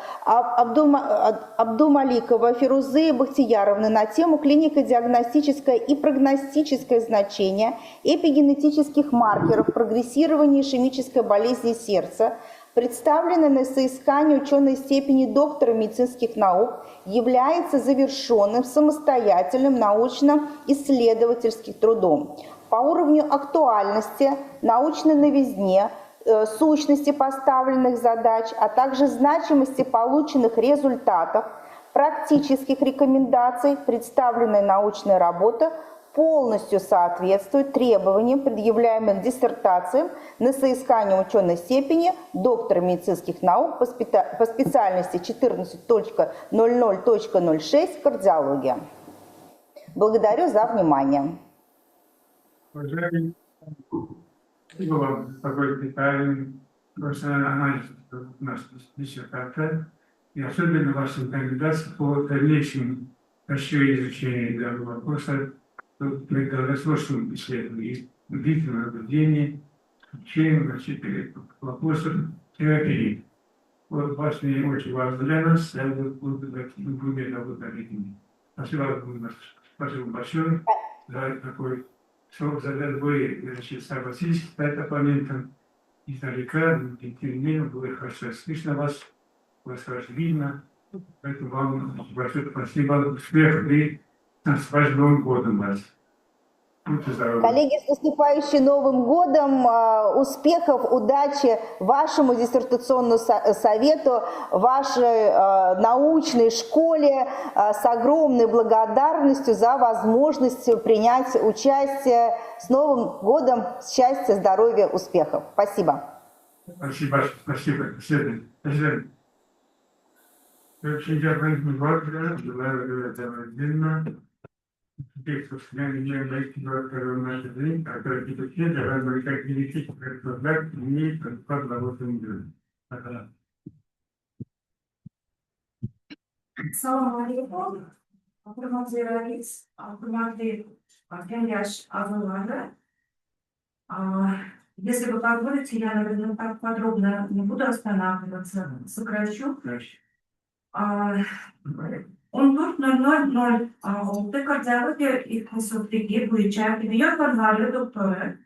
Абдумаликова, Фирузы Бахтияровны на тему клинико-диагностическое и прогностическое значение эпигенетических маркеров прогрессирования ишемической болезни сердца, представленная на соискание ученой степени доктора медицинских наук, является завершенным самостоятельным научно-исследовательским трудом. По уровню актуальности, научной новизне, сущности поставленных задач, а также значимости полученных результатов, практических рекомендаций, представленная научная работа полностью соответствует требованиям, предъявляемым диссертациям на соискание ученой степени доктора медицинских наук по специальности 14.00.06 кардиология. Благодарю за внимание. Уважаемый, спасибо вам за такой детальный профессиональный анализ нашей диссертации и особенно ваши рекомендации по дальнейшему расширению изучения данного вопроса при долгосрочном исследовании, длительном наблюдении, изучении вопросов терапии. Вот важные, очень важно для нас, я буду благодарить. Спасибо большое за такой срок, за вы, значит, согласились стать оппонентом издалека, тем не менее, было хорошо слышно вас хорошо видно, поэтому вам большое спасибо, успехов и с вашим Новым годом вас. Коллеги, с наступающим Новым годом, успехов, удачи вашему диссертационному совету, вашей научной школе, с огромной благодарностью за возможность принять участие. С Новым годом, счастья, здоровья, успехов. Спасибо. Спасибо, спасибо. Спасибо. Очень дякую. Текстов я не найти наш день, а как это все, давай мы как великий предполагать, не под работу Assalomu alaykum. Hurmatli rais, hurmatli kengash a'zolari. Если вы позволите, я, наверное, так подробно не буду останавливаться, сокращу. 14.006 Kardiyologiya ixtisosligi bo'yicha tibbiyot fanlari doktori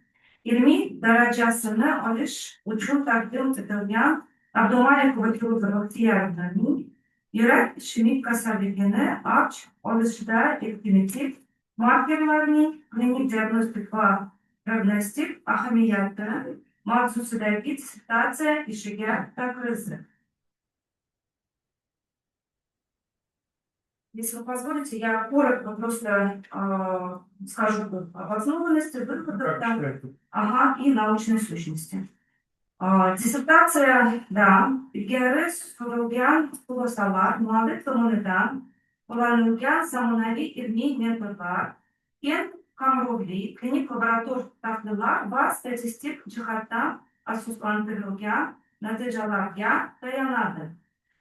ilmiy darajasini olish uchun taqdim etilgan Abdumalikova Feruza Baxtiyorovnaning yurak ishemik kasalligini avj olishida definitiv markerlarning klinik diagnostik va prognostik ahamiyati mavzusidagi dissertatsiya ishiga taklif. Если вы позволите, я коротко просто скажу об основанности, выходах и научной сущности. Диссертация, да, Герес Фурубян Фулосалар, Муамед Фамунидан, Уланугян Самунави Ирми Методар, Кен Камровли, Клиник Лаборатор Тафлилар, Ва Статистик Джихата, Асуслантырылгян, Натыджаларгян, Таянады.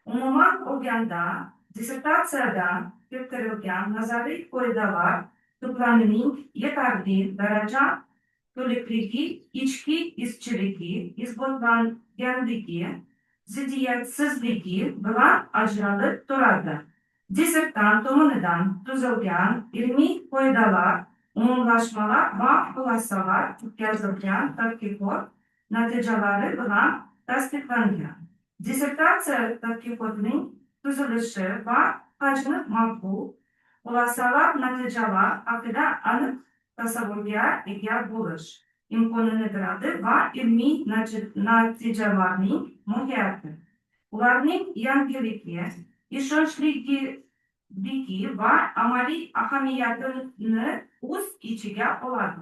Умуман Огянда, dissertatsiyada keltirilgan nazariy qoidalar to'plamining yetarli daraja to'liqligi, ichki izchiligi, isbotlanganligi, ziddiyatsizligi bilan ajralib turadi. Dissertant tomonidan tuzilgan ilmiy qoidalar, umumlashmalar va xulosalar o'tkazilgan tadqiqot natijalari bilan tasdiqlangan. Dissertatsiya tadqiqotining tuzilishi va hajmi maqbul, xulosalar natijalar haqida aniq tasavvurga ega bo'lish imkonini beradi va ilmiy natijalarning mohiyati, ularning yangiligi, ishonchliligi va amaliy ahamiyatini o'z ichiga oladi.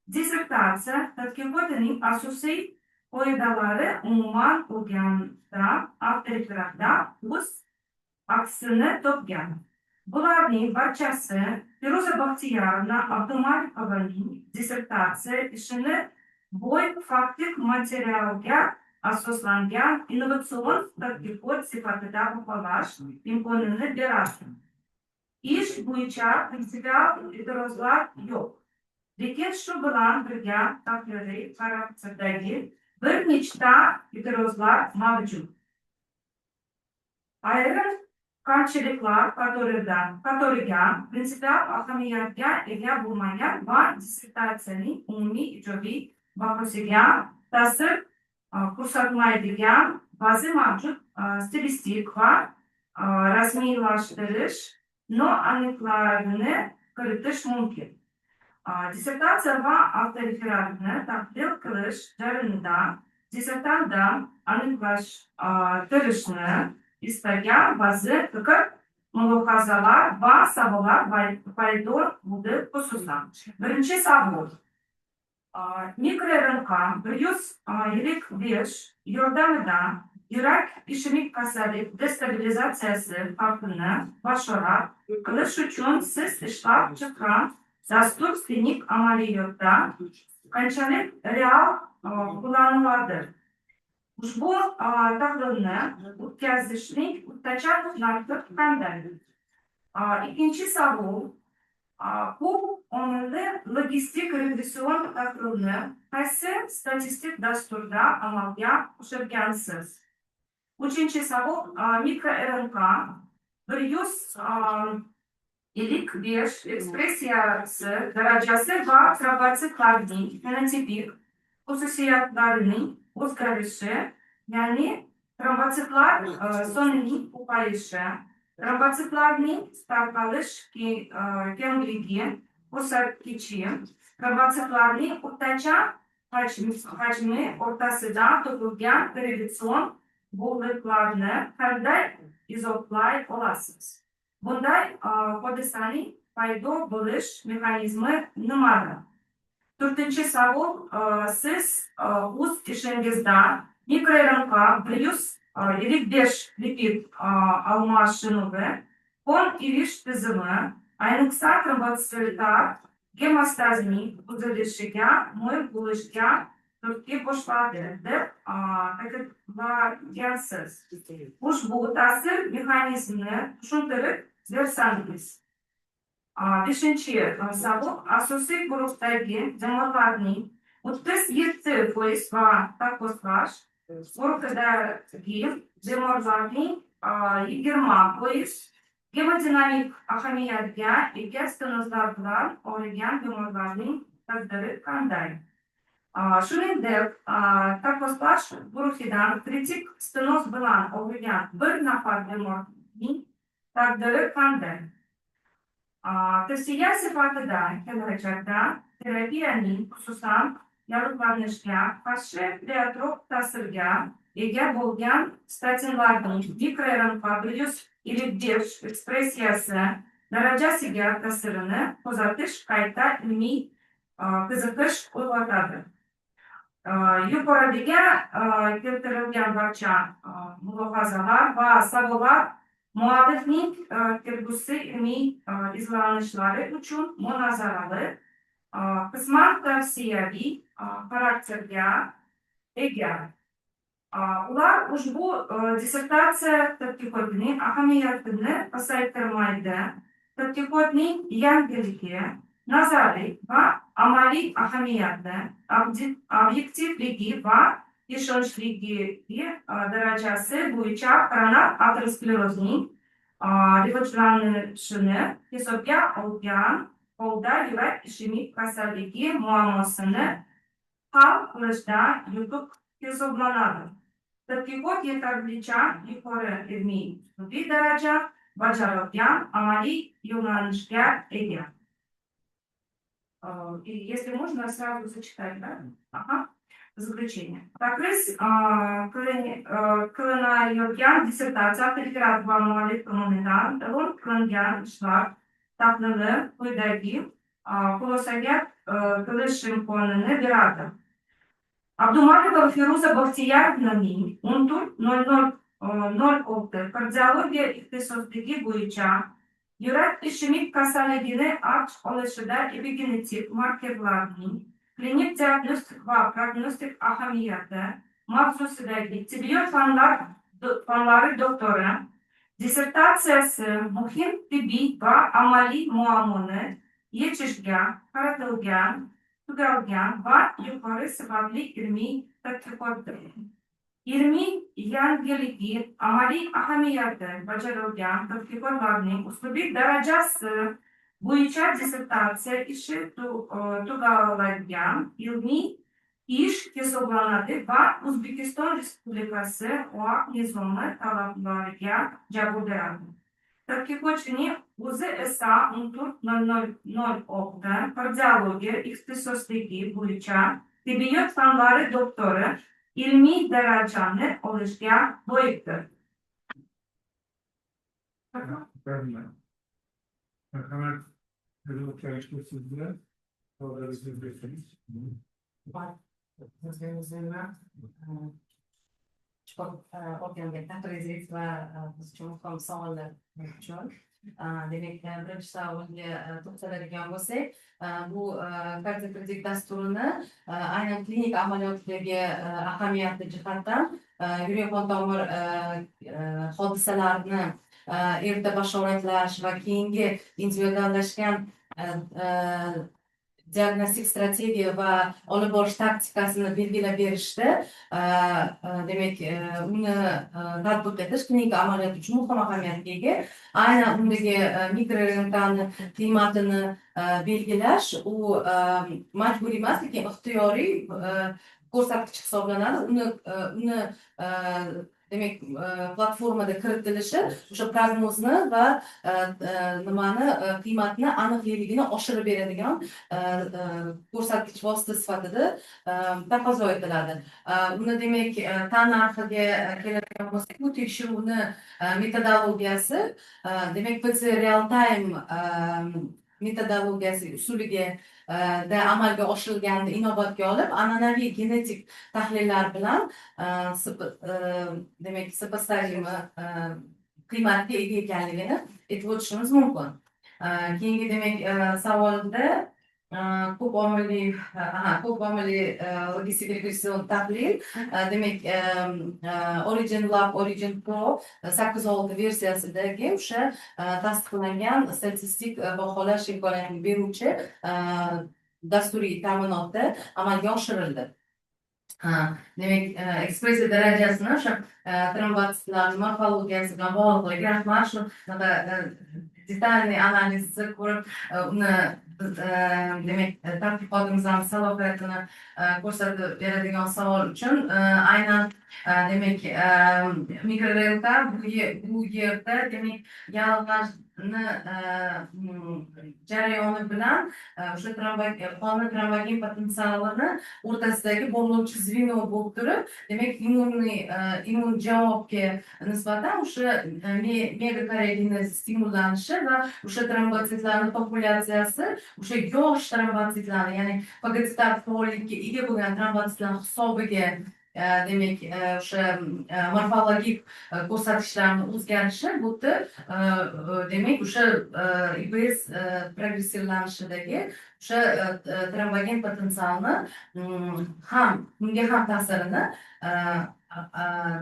Dissertatsiya tadqiqotining asosiy qoidalari umuman olganda avtoritetda o'z aksini topgan. Bularning barchasi Feruza Baxtiyorovna Abdumalikovaning dissertatsiya ishini boy faktik materialga asoslangan innovatsion tadqiqot sifatida baholash imkonini beradi. Ish bo'yicha prinsipial e'tirozlar yo'q. Lekin shu bilan birga tahliliy xarakterdagi bir nechta e'tirozlar mavjud. Ayrim kamchiliklar qatoriga prinsipial ahamiyatga ega bo'lmagan va dissertatsiyaning umumiy ijobiy bahosiga ta'sir ko'rsatmaydigan ba'zi mavjud stilistik va rasmiylashtirish noaniqlarini kiritish mumkin. Dissertatsiya va avtoreferatni tahlil qilish jarayonida dissertantdan aniqlashtirishni istagan ba'zi fikr, mulohazalar va savollar paydo bo'ldi. Xususan, birinchi savol: mikroRNK 125 yordamida yurak ishemik kasallik destabilizatsiyasi xavfini bashorat qilish uchun siz ishlab chiqqan dastur klinik amaliyotda qanchalik real qo'llaniladi? Ushbu tahlilni o'tkazishning o'rtacha narxi qanday? Ikkinchi savol: ko'p omilli logistik regression tahlilni qaysi statistik dasturda amalga oshirgansiz? Uchinchi savol: mikroRNK 155 ekspressiyasi darajasi va trombositlarning fenotipik xususiyatlarining o'zgarishi, ya'ni trombositlar sonining ko'payishi, trombositlarning tarqalish kengligi ko'rsatkichi, trombositlarning o'rtacha hajmi o'rtasida tug'ilgan korrelatsion bog'liqlarni qanday izohlay olasiz? Bunday hodisaning paydo bo'lish mexanizmi nimada? To'rtinchi savol: siz o'z ishingizda mikroRNK 155 lipid almashinuvi, qon irish tizimi, ayniqsa trombositlar gemostazning buzilishiga moyil bo'lishga turtki boshladi deb ta'kidlagansiz. Ushbu ta'sir mexanizmini tushuntirib bersangiz. Beshinchi savol asosiy guruhdagi jamoalarning 37% va taqqoslash guruhidagi jamoalarning 20% gemodinamik ahamiyatga ega stenozlar bilan og'rigan bemorlarning taqdiri qanday? Shuningdek, taqqoslash guruhidan kritik stenoz bilan og'rigan bir nafar bemorning taqdiri qanday? Tavsiya sifatida kelajakda terapiyaning xususan yallig'lanishga qarshi pleiotrop ta'sirga ega bo'lgan statinlarning mikroRNK-155 ekspressiyasi darajasiga ta'sirini kuzatish qayta ilmiy qiziqish uyg'otadi. Yuqoridagi keltirilgan barcha mulohazalar va savollar muallifning kelgusi ilmiy izlanishlari uchun munozarali, qisman tavsiyaviy xarakterga ega. Ular ushbu dissertatsiya tadqiqotining ahamiyatini pasaytirmaydi. Tadqiqotning yangiligi, nazariy va amaliy ahamiyati, obyektivligi va ishonchliligi darajasi bo'yicha koronal aterosklerozning rivojlanishini hisobga olgan holda yurak ishemik kasalligi muammosini hal qilishda yutuq hisoblanadi. Tadqiqot yetarlicha yuqori ilmiy uslubiy daraja bajarilgan amaliy yo'nalishga ega. Если можно, сразу зачитать, да? Ага. Заключение. Покрыть qilinayotgan dissertatsiya tadqiqot va muallif tomonidan e'lon qilingan ishlar tahlili quyidagi xulosaga kirish imkonini beradi. Abdumalova Feruza Baxtiyorovnaning 14.00 kardiologiya ixtisosligi bo'yicha yurak ishemik kasalligini avj olishida epigenetik markerlarning klinik diagnostik va prognostik ahamiyati mavzusidagi tibbiyot fanlari doktori dissertatsiyasi muhim tibbiy va amaliy muammoni yechishga qaratilgan, tugalgan va yuqori sifatli ilmiy tadqiqotdir. Ilmiy yangiligi, amaliy ahamiyati bajarilgan tadqiqotlarning uslubiy darajasi bo'yicha dissertatsiya ishi tugallangan ilmiy ish hisoblanadi va O'zbekiston Respublikasi OAQ nizomi talablariga javob beradi. Tadqiqotchining o'zi esa 14.00 kardiologiya ixtisosligi bo'yicha tibbiyot fanlari doktori ilmiy darajani olishga loyiqdir. Merhamet, hızlı çalışma sizde. Orada siz besiniz. o'rgangan taqrizlik va bizga muhim savollar uchun demak birinchi savolga to'xtaladigan bo'lsak, bu kardiokreditik dasturini aynan klinik amaliyotdagi ahamiyati jihatdan yurak qon tomir hodisalarini erta bashoratlash va keyingi individuallashgan diagnostik strategiya va olib borish taktikasini belgilab berishda demak uni tatbiq etish klinik amaliyot uchun muhim ahamiyatga ega. Aynan undagi mikroRNKni qiymatini belgilash u majburiy emas, lekin ixtiyoriy ko'rsatkich hisoblanadi. Uni demak platformada kiritilishi o'sha prognozni va nimani qiymatni aniqligini oshirib beradigan ko'rsatkich vosita sifatida taqozo etiladi. Uni demak tannarxiga keladigan bo'lsak, bu tekshiruvni metodologiyasi demak PCR real time metodologiyasi usuliga amalga oshirilganini inobatga olib, an'anaviy genetik tahlillar bilan demak sopostagima qiymatga ega ekanligini aytib o'tishimiz mumkin. Keyingi demak savolda ko'p omilli logistik regression tahlil demak Origin Lab Origin Pro 8.6 versiyasidagi o'sha tasdiqlangan statistik baholash imkoniyatini beruvchi dasturiy ta'minotda amalga oshirildi. Demak, ekspressiya darajasini o'sha trombotsitlarni morfologiyasi bilan bog'liqligi rahmat shu detalniy analizni ko'rib uni demak tadqiqotimiz ham salohiyatini ko'rsatib beradigan savol uchun aynan demak mikrorelka bu yerda demak yallig'lashni jarayoni bilan o'sha qonni trombogen potensialini o'rtasidagi bog'lovchi zveno bo'lib turib, demak immun javobga nisbatan o'sha megakariogenez stimullanishi va o'sha trombositlarning populyatsiyasi o'sha yosh trombositlarni, ya'ni fagotsitar faollikka ega bo'lgan trombositlar hisobiga demak o'sha morfologik ko'rsatkichlarni o'zgarishi bu yerda demak o'sha IBS progressivlanishidagi o'sha trombogen potensialni bunga ham ta'sirini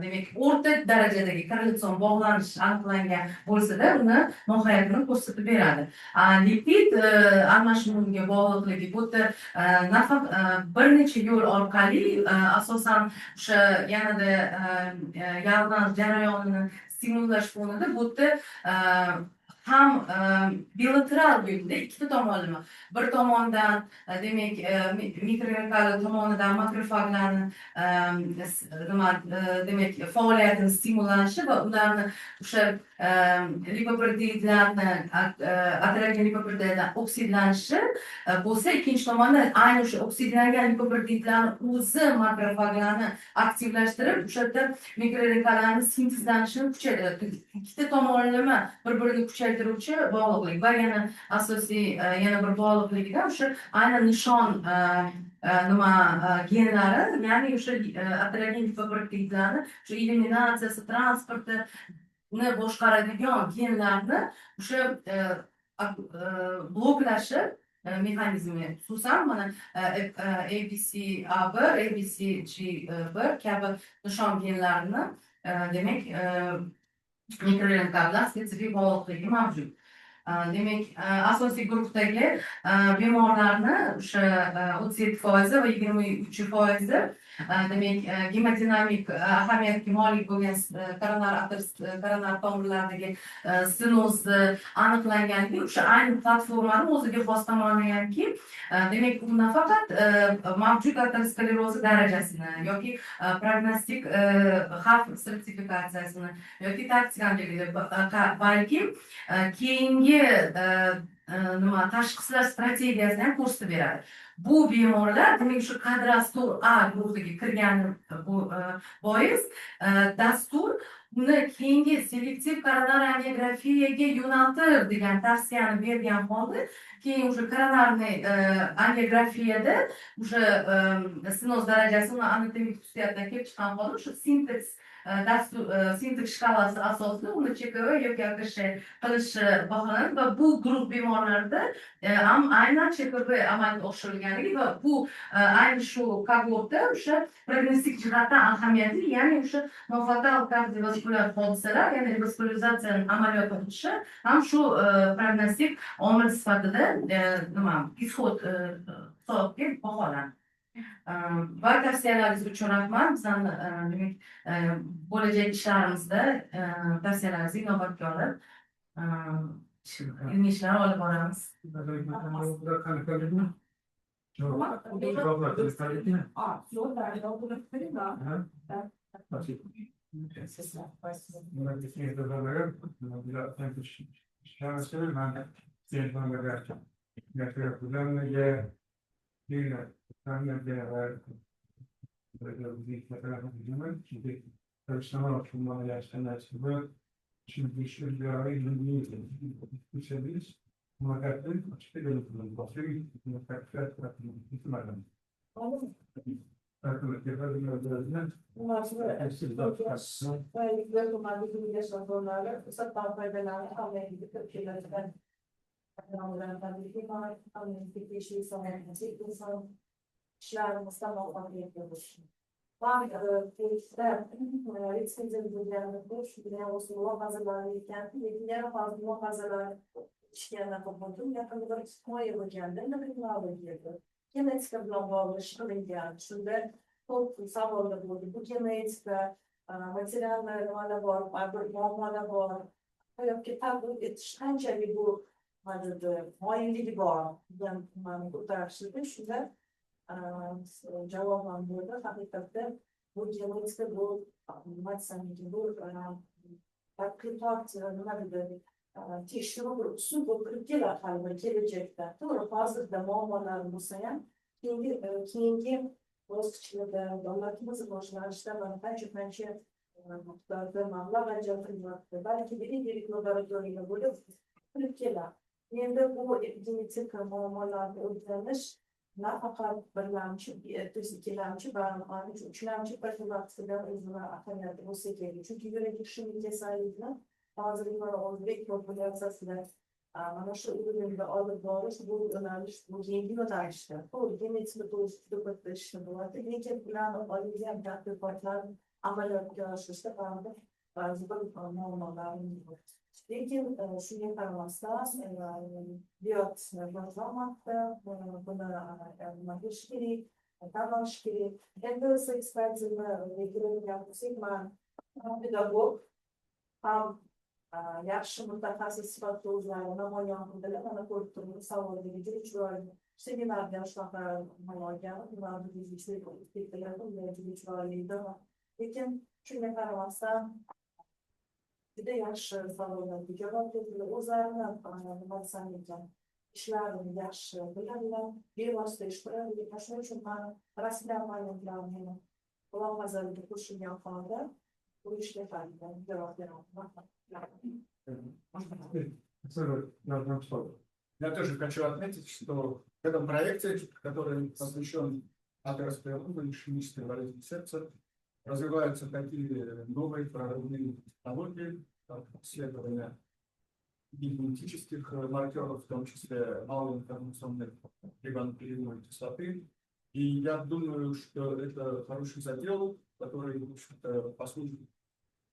demak o'rta darajadagi korrelatsion bog'lanish aniqlangan bo'lsa-da, uni mohiyatini ko'rsatib beradi. Lipid almashinuviga bog'liqligi bu yerda nafaq bir necha yo'l orqali asosan o'sha yanada yallig'lanish jarayonini stimullash fonida bu yerda ham bilateral yo'lda ikkita tomonlama. Bir tomondan demak mikroelkalar tomonidan makrofaglarni demak faoliyatini stimullanishi va ularni o'sha lipoproteinlarni atrofga lipoproteinlar oksidlanishi bo'lsa, ikkinchi tomondan ayni o'sha oksidlangan lipoproteinlarni o'zi makrofaglarni aktivlashtirib, o'sha yerda mikroelkalarni sintezlanishini kuchaytiradi. Ikkita tomonlama bir-birini kuchaytiruvchi bog'liqlik va yana asosiy yana bir bog'liqlikda o'sha aynan nishon genlari, ya'ni o'sha atrofga lipoproteinlarni o'sha eliminatsiyasi, transportini boshqaradigan genlarni o'sha bloklashi mexanizmi, xususan mana ABCA1, ABCG1 kabi nishon genlarini demak mikroelka bilan spetsifik bog'liqligi mavjud. Demak, asosiy guruhdagi bemorlarni o'sha 37% va 23% demak gemodinamik ahamiyatga molik bo'lgan koronar tomirlaridagi stenozni aniqlanganligi o'sha ayni platformani o'ziga xos tomoni hamki, demak u nafaqat mavjud aterosklerozi darajasini yoki prognostik xavf stratifikatsiyasini yoki taktikamligini, balki keyingi tashxislar strategiyasini ham ko'rsatib beradi. Bu bemorlar demak shu Kadrastur A guruhiga kirgani bois dastur uni keyingi selektiv koronar angiografiyaga yo'naltir degan tavsiyani bergan holda, keyin o'sha koronarniy angiografiyada o'sha stenoz darajasi uni anatomik xususiyatidan kelib chiqqan holda o'sha sintez shkalasi asosida uni CKV yoki AKSH qilishi baholanadi va bu guruh bemorlarda ham aynan CKV amalga oshirilganligi va bu ayni shu kohortda o'sha prognostik jihatdan ahamiyatli, ya'ni o'sha nofatal kardiovaskulyar hodisalar, ya'ni revaskularizasiyaning amaliyot qilishi ham shu prognostik omil sifatida ishod hisobiga baholanadi. Va tavsiyalaringiz uchun rahmat. Bizani demak bo'lajak ishlarimizda tavsiyalaringizni inobatga olib ilmiy ishlar olib boramiz. Tabii var, analitik bir şey sanatçı, insan işlerimiz tamam yapıyoruz. Var teyitler, etkisiz bir yerinde şu bir olsun hazırlanırken, diğer fazla hazırlar işlerine kapatım, yakında tutma yapacağım, ne kadar alıyordu. Genetika blabla şöyle şurada çok sağlıklı bu genetika materyaller var, fabrikler var. Yok kitap yetişkince bu vardı, muayyenli var. Yani bu tartışıldı. Şurada cevabım burada. Hakikaten bu genetika bu matematiği bu fabrikler nedir? Teşhir su bu kritiler halinde gelecekte. Doğru fazla da muammalar bu sayan. Kingi Bozkır'da devletimiz başlanışta bence muhtarlarla bence kıymetli. Belki bir laboratuvarıyla böyle kritiler. Yine bu genetik muammalarda öğrenmiş. Fakat birlemci, ikilemci, üçlemci partilatçılar üzerine atanlarda bu şekilde. Çünkü yönetim şimdi cesaretle bazı bunlara olduğu popülasyonlar ama şu üründe alıp doğru bu önemli bu yeni bir işte. O genetik doğuşluk bakışı bu arada genetik plan alacağım tatlı partlar ameliyat görüşürse bazı normallerin var. Lakin şu yaparmazsa biyot bazlamakta buna ilişkili davranışkili endüstri ekspertizme ve görevli yaklaşık pedagog yaxshi mutaxassis sifatida o'zlarini namoyon qildilar. Mana ko'rib turibmiz savolga juda chiroyli seminarda shunaqa namoyon ularni juda chiroyli edi. Lekin shunga qaramasdan juda yaxshi savollarga javob berdilar. O'zlarini nima desam ekan ishlarini yaxshi biladilar, bevosita ish qiladilar. Shuning uchun man rasmiy ma'lumotlarni mulohazaga qo'shilgan holda bu ishga javob beraman. Я тоже хочу отметить, что в этом проекте, который посвящен атеросклерозу и ишемической болезни сердца, развиваются такие новые прорывные технологии, как исследования генетических маркеров, в том числе малоинформационной рибонуклеиновой кислоты. И я думаю, что это хороший задел, который, в общем-то, послужит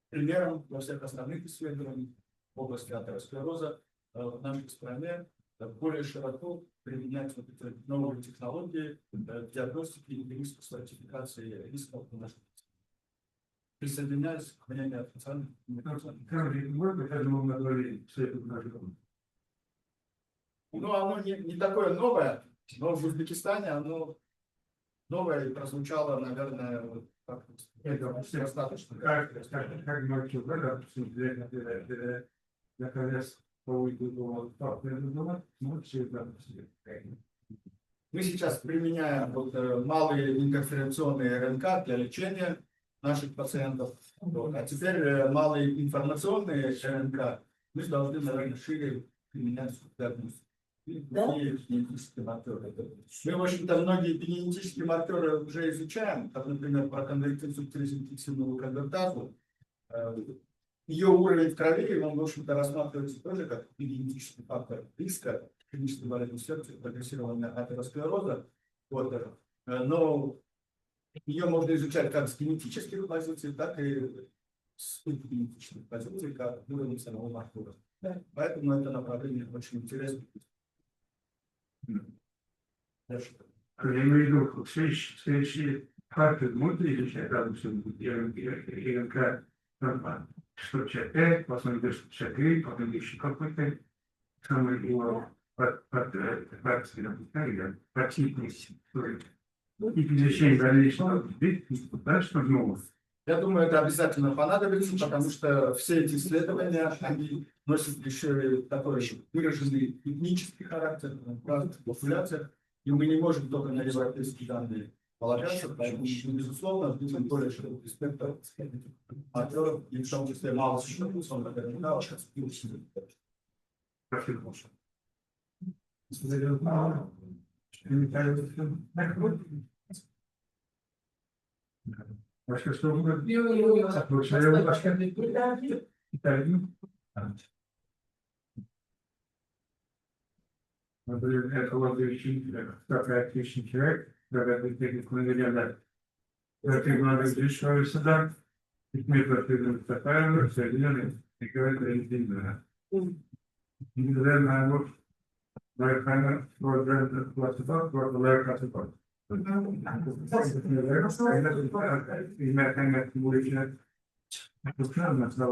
примером для всех остальных исследований в области атеросклероза в нашей стране более широко применять вот эти новые технологии в диагностике и риску стратификации рисков в нашей стране. Присоединяюсь к мнению официальных. Ну, оно не такое новое, но в Узбекистане оно новое и прозвучало, наверное, вот так достаточно. Как ночью, наконец, Мы сейчас применяем вот, малые интерференционные РНК для лечения наших пациентов. Вот. А теперь малые информационные РНК мы должны, наверное, шире применять в диагностике. Генетические маркеры. Мы, в общем-то, многие генетические маркеры уже изучаем, как, например, про конвертицию интенсивную конвертазу. Ее уровень в крови, он, в общем-то, рассматривается тоже как генетический фактор риска клинической болезни сердца, прогрессирования атеросклероза. Вот. Но ее можно изучать как с генетических позиций, так и с генетических позиций, как уровень самого маркера. Поэтому это направление очень интересно. Я имею в виду, следующие факты внутри изучать, допустим, РНК, что 5, потом 63, потом еще какой-то самый его противность. И изучение дальнейшего, да, что нового. Я думаю, это обязательно понадобится, потому что все эти исследования, они носят еще такой выраженный этнический характер в разных популяциях, и мы не можем только на европейские данные полагаться, поэтому, безусловно, будет более широкий спектр маркеров, и в том числе мало информационных РНК. Спасибо большое. Başka soru var mı? Yok. Başka İtalya mı? Например, такая отличный человек, когда ты teknik Teknoloji şöyle hikmet ve sefer söyleniyor. Hikmet ve eğitimler. İngilizler memur, Amerikanlar program klasifat, program klasifat. Hikmetten bu işine tutar mı? Sağ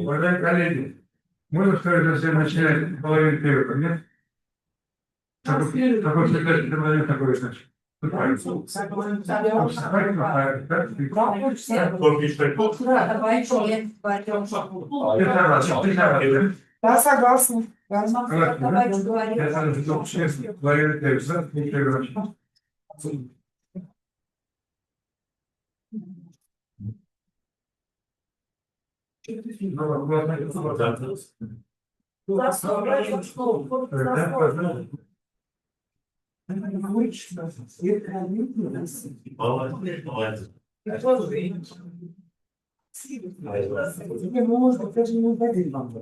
Уважаемые коллеги, можно сказать, что начинать половину первого, нет? Такой секретарь такой, значит. Да, согласна. Тебе можно, даже не угодить вам.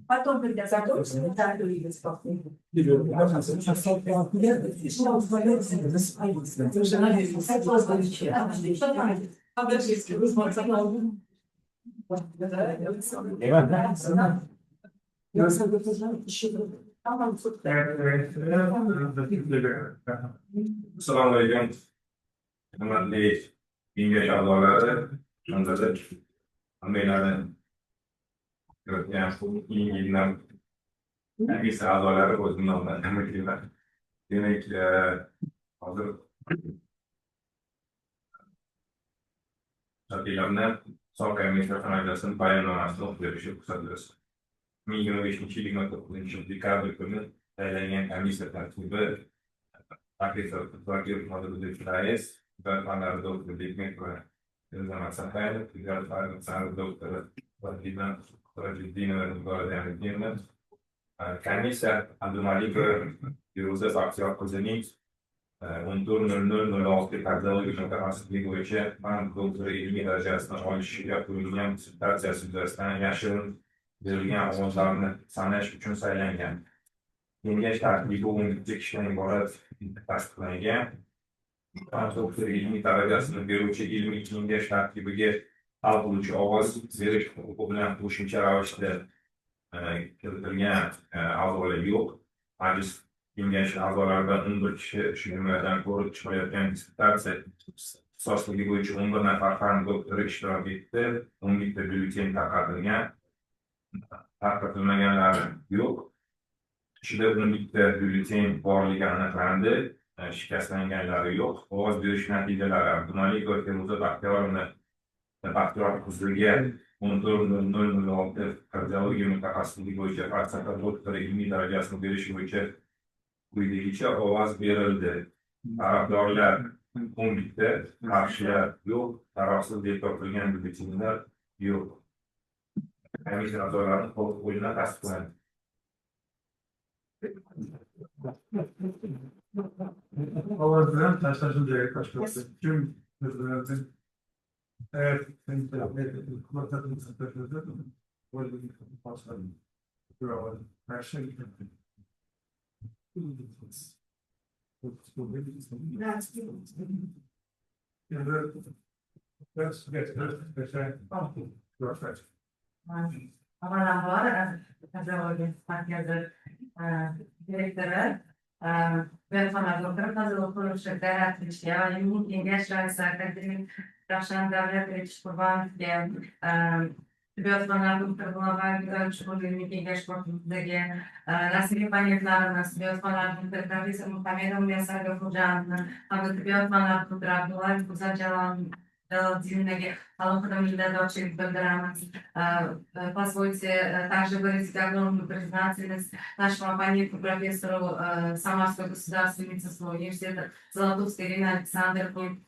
Потом, когда закончится, да, выйдет спокойно. Assalomu alaykum. Hurmatli kengash a'zolari, hamda hammanglarni yildan komissiya a'zolari o'zim nomidan tabriklayman. Demak, hozir shakllarni son komissiya qanaqasini bayonnomasini o'qib berishga ruxsat bersin. 2025 yil 29 dekabr kuni tayinlangan komissiya tarkibi professor Zokirov Nodiriddin rais, tibbiyot fanlari doktori Bekmet va Elzamar Saqayev, tibbiyot fanlari doktori Vahidjon Sirajiddinova Nigora Jamiddinova, komissiya Abdumalikova Feruza Baxtiyor qizining 14.00.06 kardiologik mutaxassisligi bo'yicha fan doktori ilmiy darajasini olishiga qo'yilgan dissertatsiyasi yuzasidan yashirin berilgan ovozlarni sanash uchun saylangan. Kengash tarkibi 12 kishidan iborat tasdiqlangan. Fan doktori ilmiy darajasini beruvchi ilmiy kengash tarkibiga hal qiluvchi ovoz berish huquqi bilan qo'shimcha ravishda kiritilgan a'zolar yo'q. Majlis kengashi a'zolaridan 11 kishi shu jumladan ko'rib chiqayotgan dissertatsiya ixtisosligi bo'yicha 11 nafar fan doktori ishtirok etdi. 11 ta byulleten tarqatilgan. Tarqatilmaganlari yo'q. Ichida 11 ta byulleten borligi aniqlandi. Shikastlanganlari yo'q. Ovoz berish natijalari Abdumalikova Feruza Baxtiyor qiziga 14.00.06 kardiologiya mutaxassisligi bo'yicha falsafa doktori ilmiy darajasini berish bo'yicha quyidagicha ovoz berildi. Tarafdorlar 11 ta, qarshilar yo'q, tarafsiz deb topilgan byulletenlar yo'q. Komissiya a'zolarining qo'l qo'yishini tasdiqlandi. Ovoz bilan tashlashim kerak boshqa. Kim bizlarni evet, Avvalambor, Kardiologiya markazi direktori Belxonar doktor Fazilov Qurishevga yaratishga va ilmiy kengash raisi akademik Ravshan Davletovich Qurbonovga tibbiyot fanlari doktori Global chuqur ilmiy kengash korpusidagi rasmiy panellarimiz tibbiyot fanlari doktori professor Muhamedov Muyassar G'ofurjonovni hamda tibbiyot fanlari doktori Abdullayev Guzar Jaloliddinovaga alohida minnatdorchilik bildiramiz. Позвольте также выразить огромную признательность нашему оппоненту, профессору Самарского государственного медицинского университета Золотовской Ирине Александровне,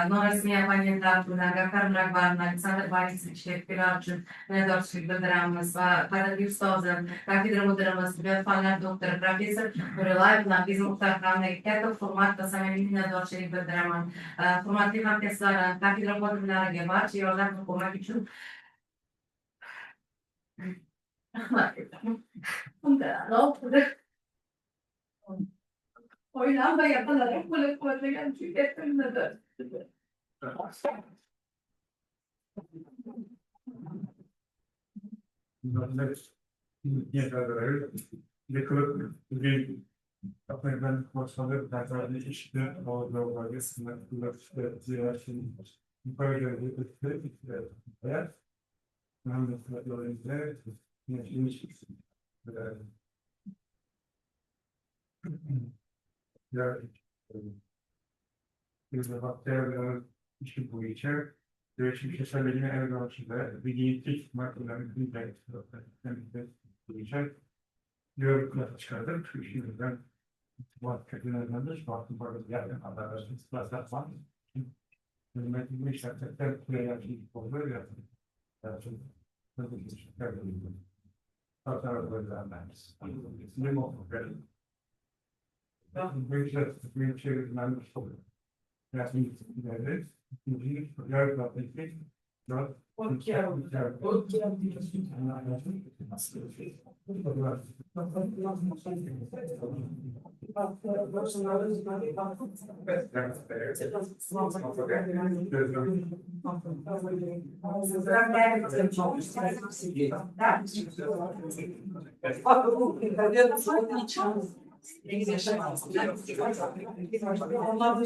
но rasmiy opponentlar Gafar Muragvarni, Aleksandr Borisovичga ikkilar uchun minnatdorchilik bildiramiz va qadrli ustozim, kafedra mudirimiz, tibbiyot fanlari doktori professor Nurillayev Nafiz Muxtarxonga katta hurmat va samimiy minnatdorchilik bildiraman. Hurmatli hamkasblarim, kafedra xodimlariga barcha yordam va ko'mak uchun o'ylanmagan qilib qo'llab-quvvatlagan uchun katta minnatdorchilik. işi boyunca Üretim keserlerine el ölçüde bir genetik markaların boyunca görüntüler çıkardık. Şimdiden markalarından da farklı yerden haberlerini sıklaştık var. Hürmetli işletmeler buraya yaptık oluyor ya. Onlar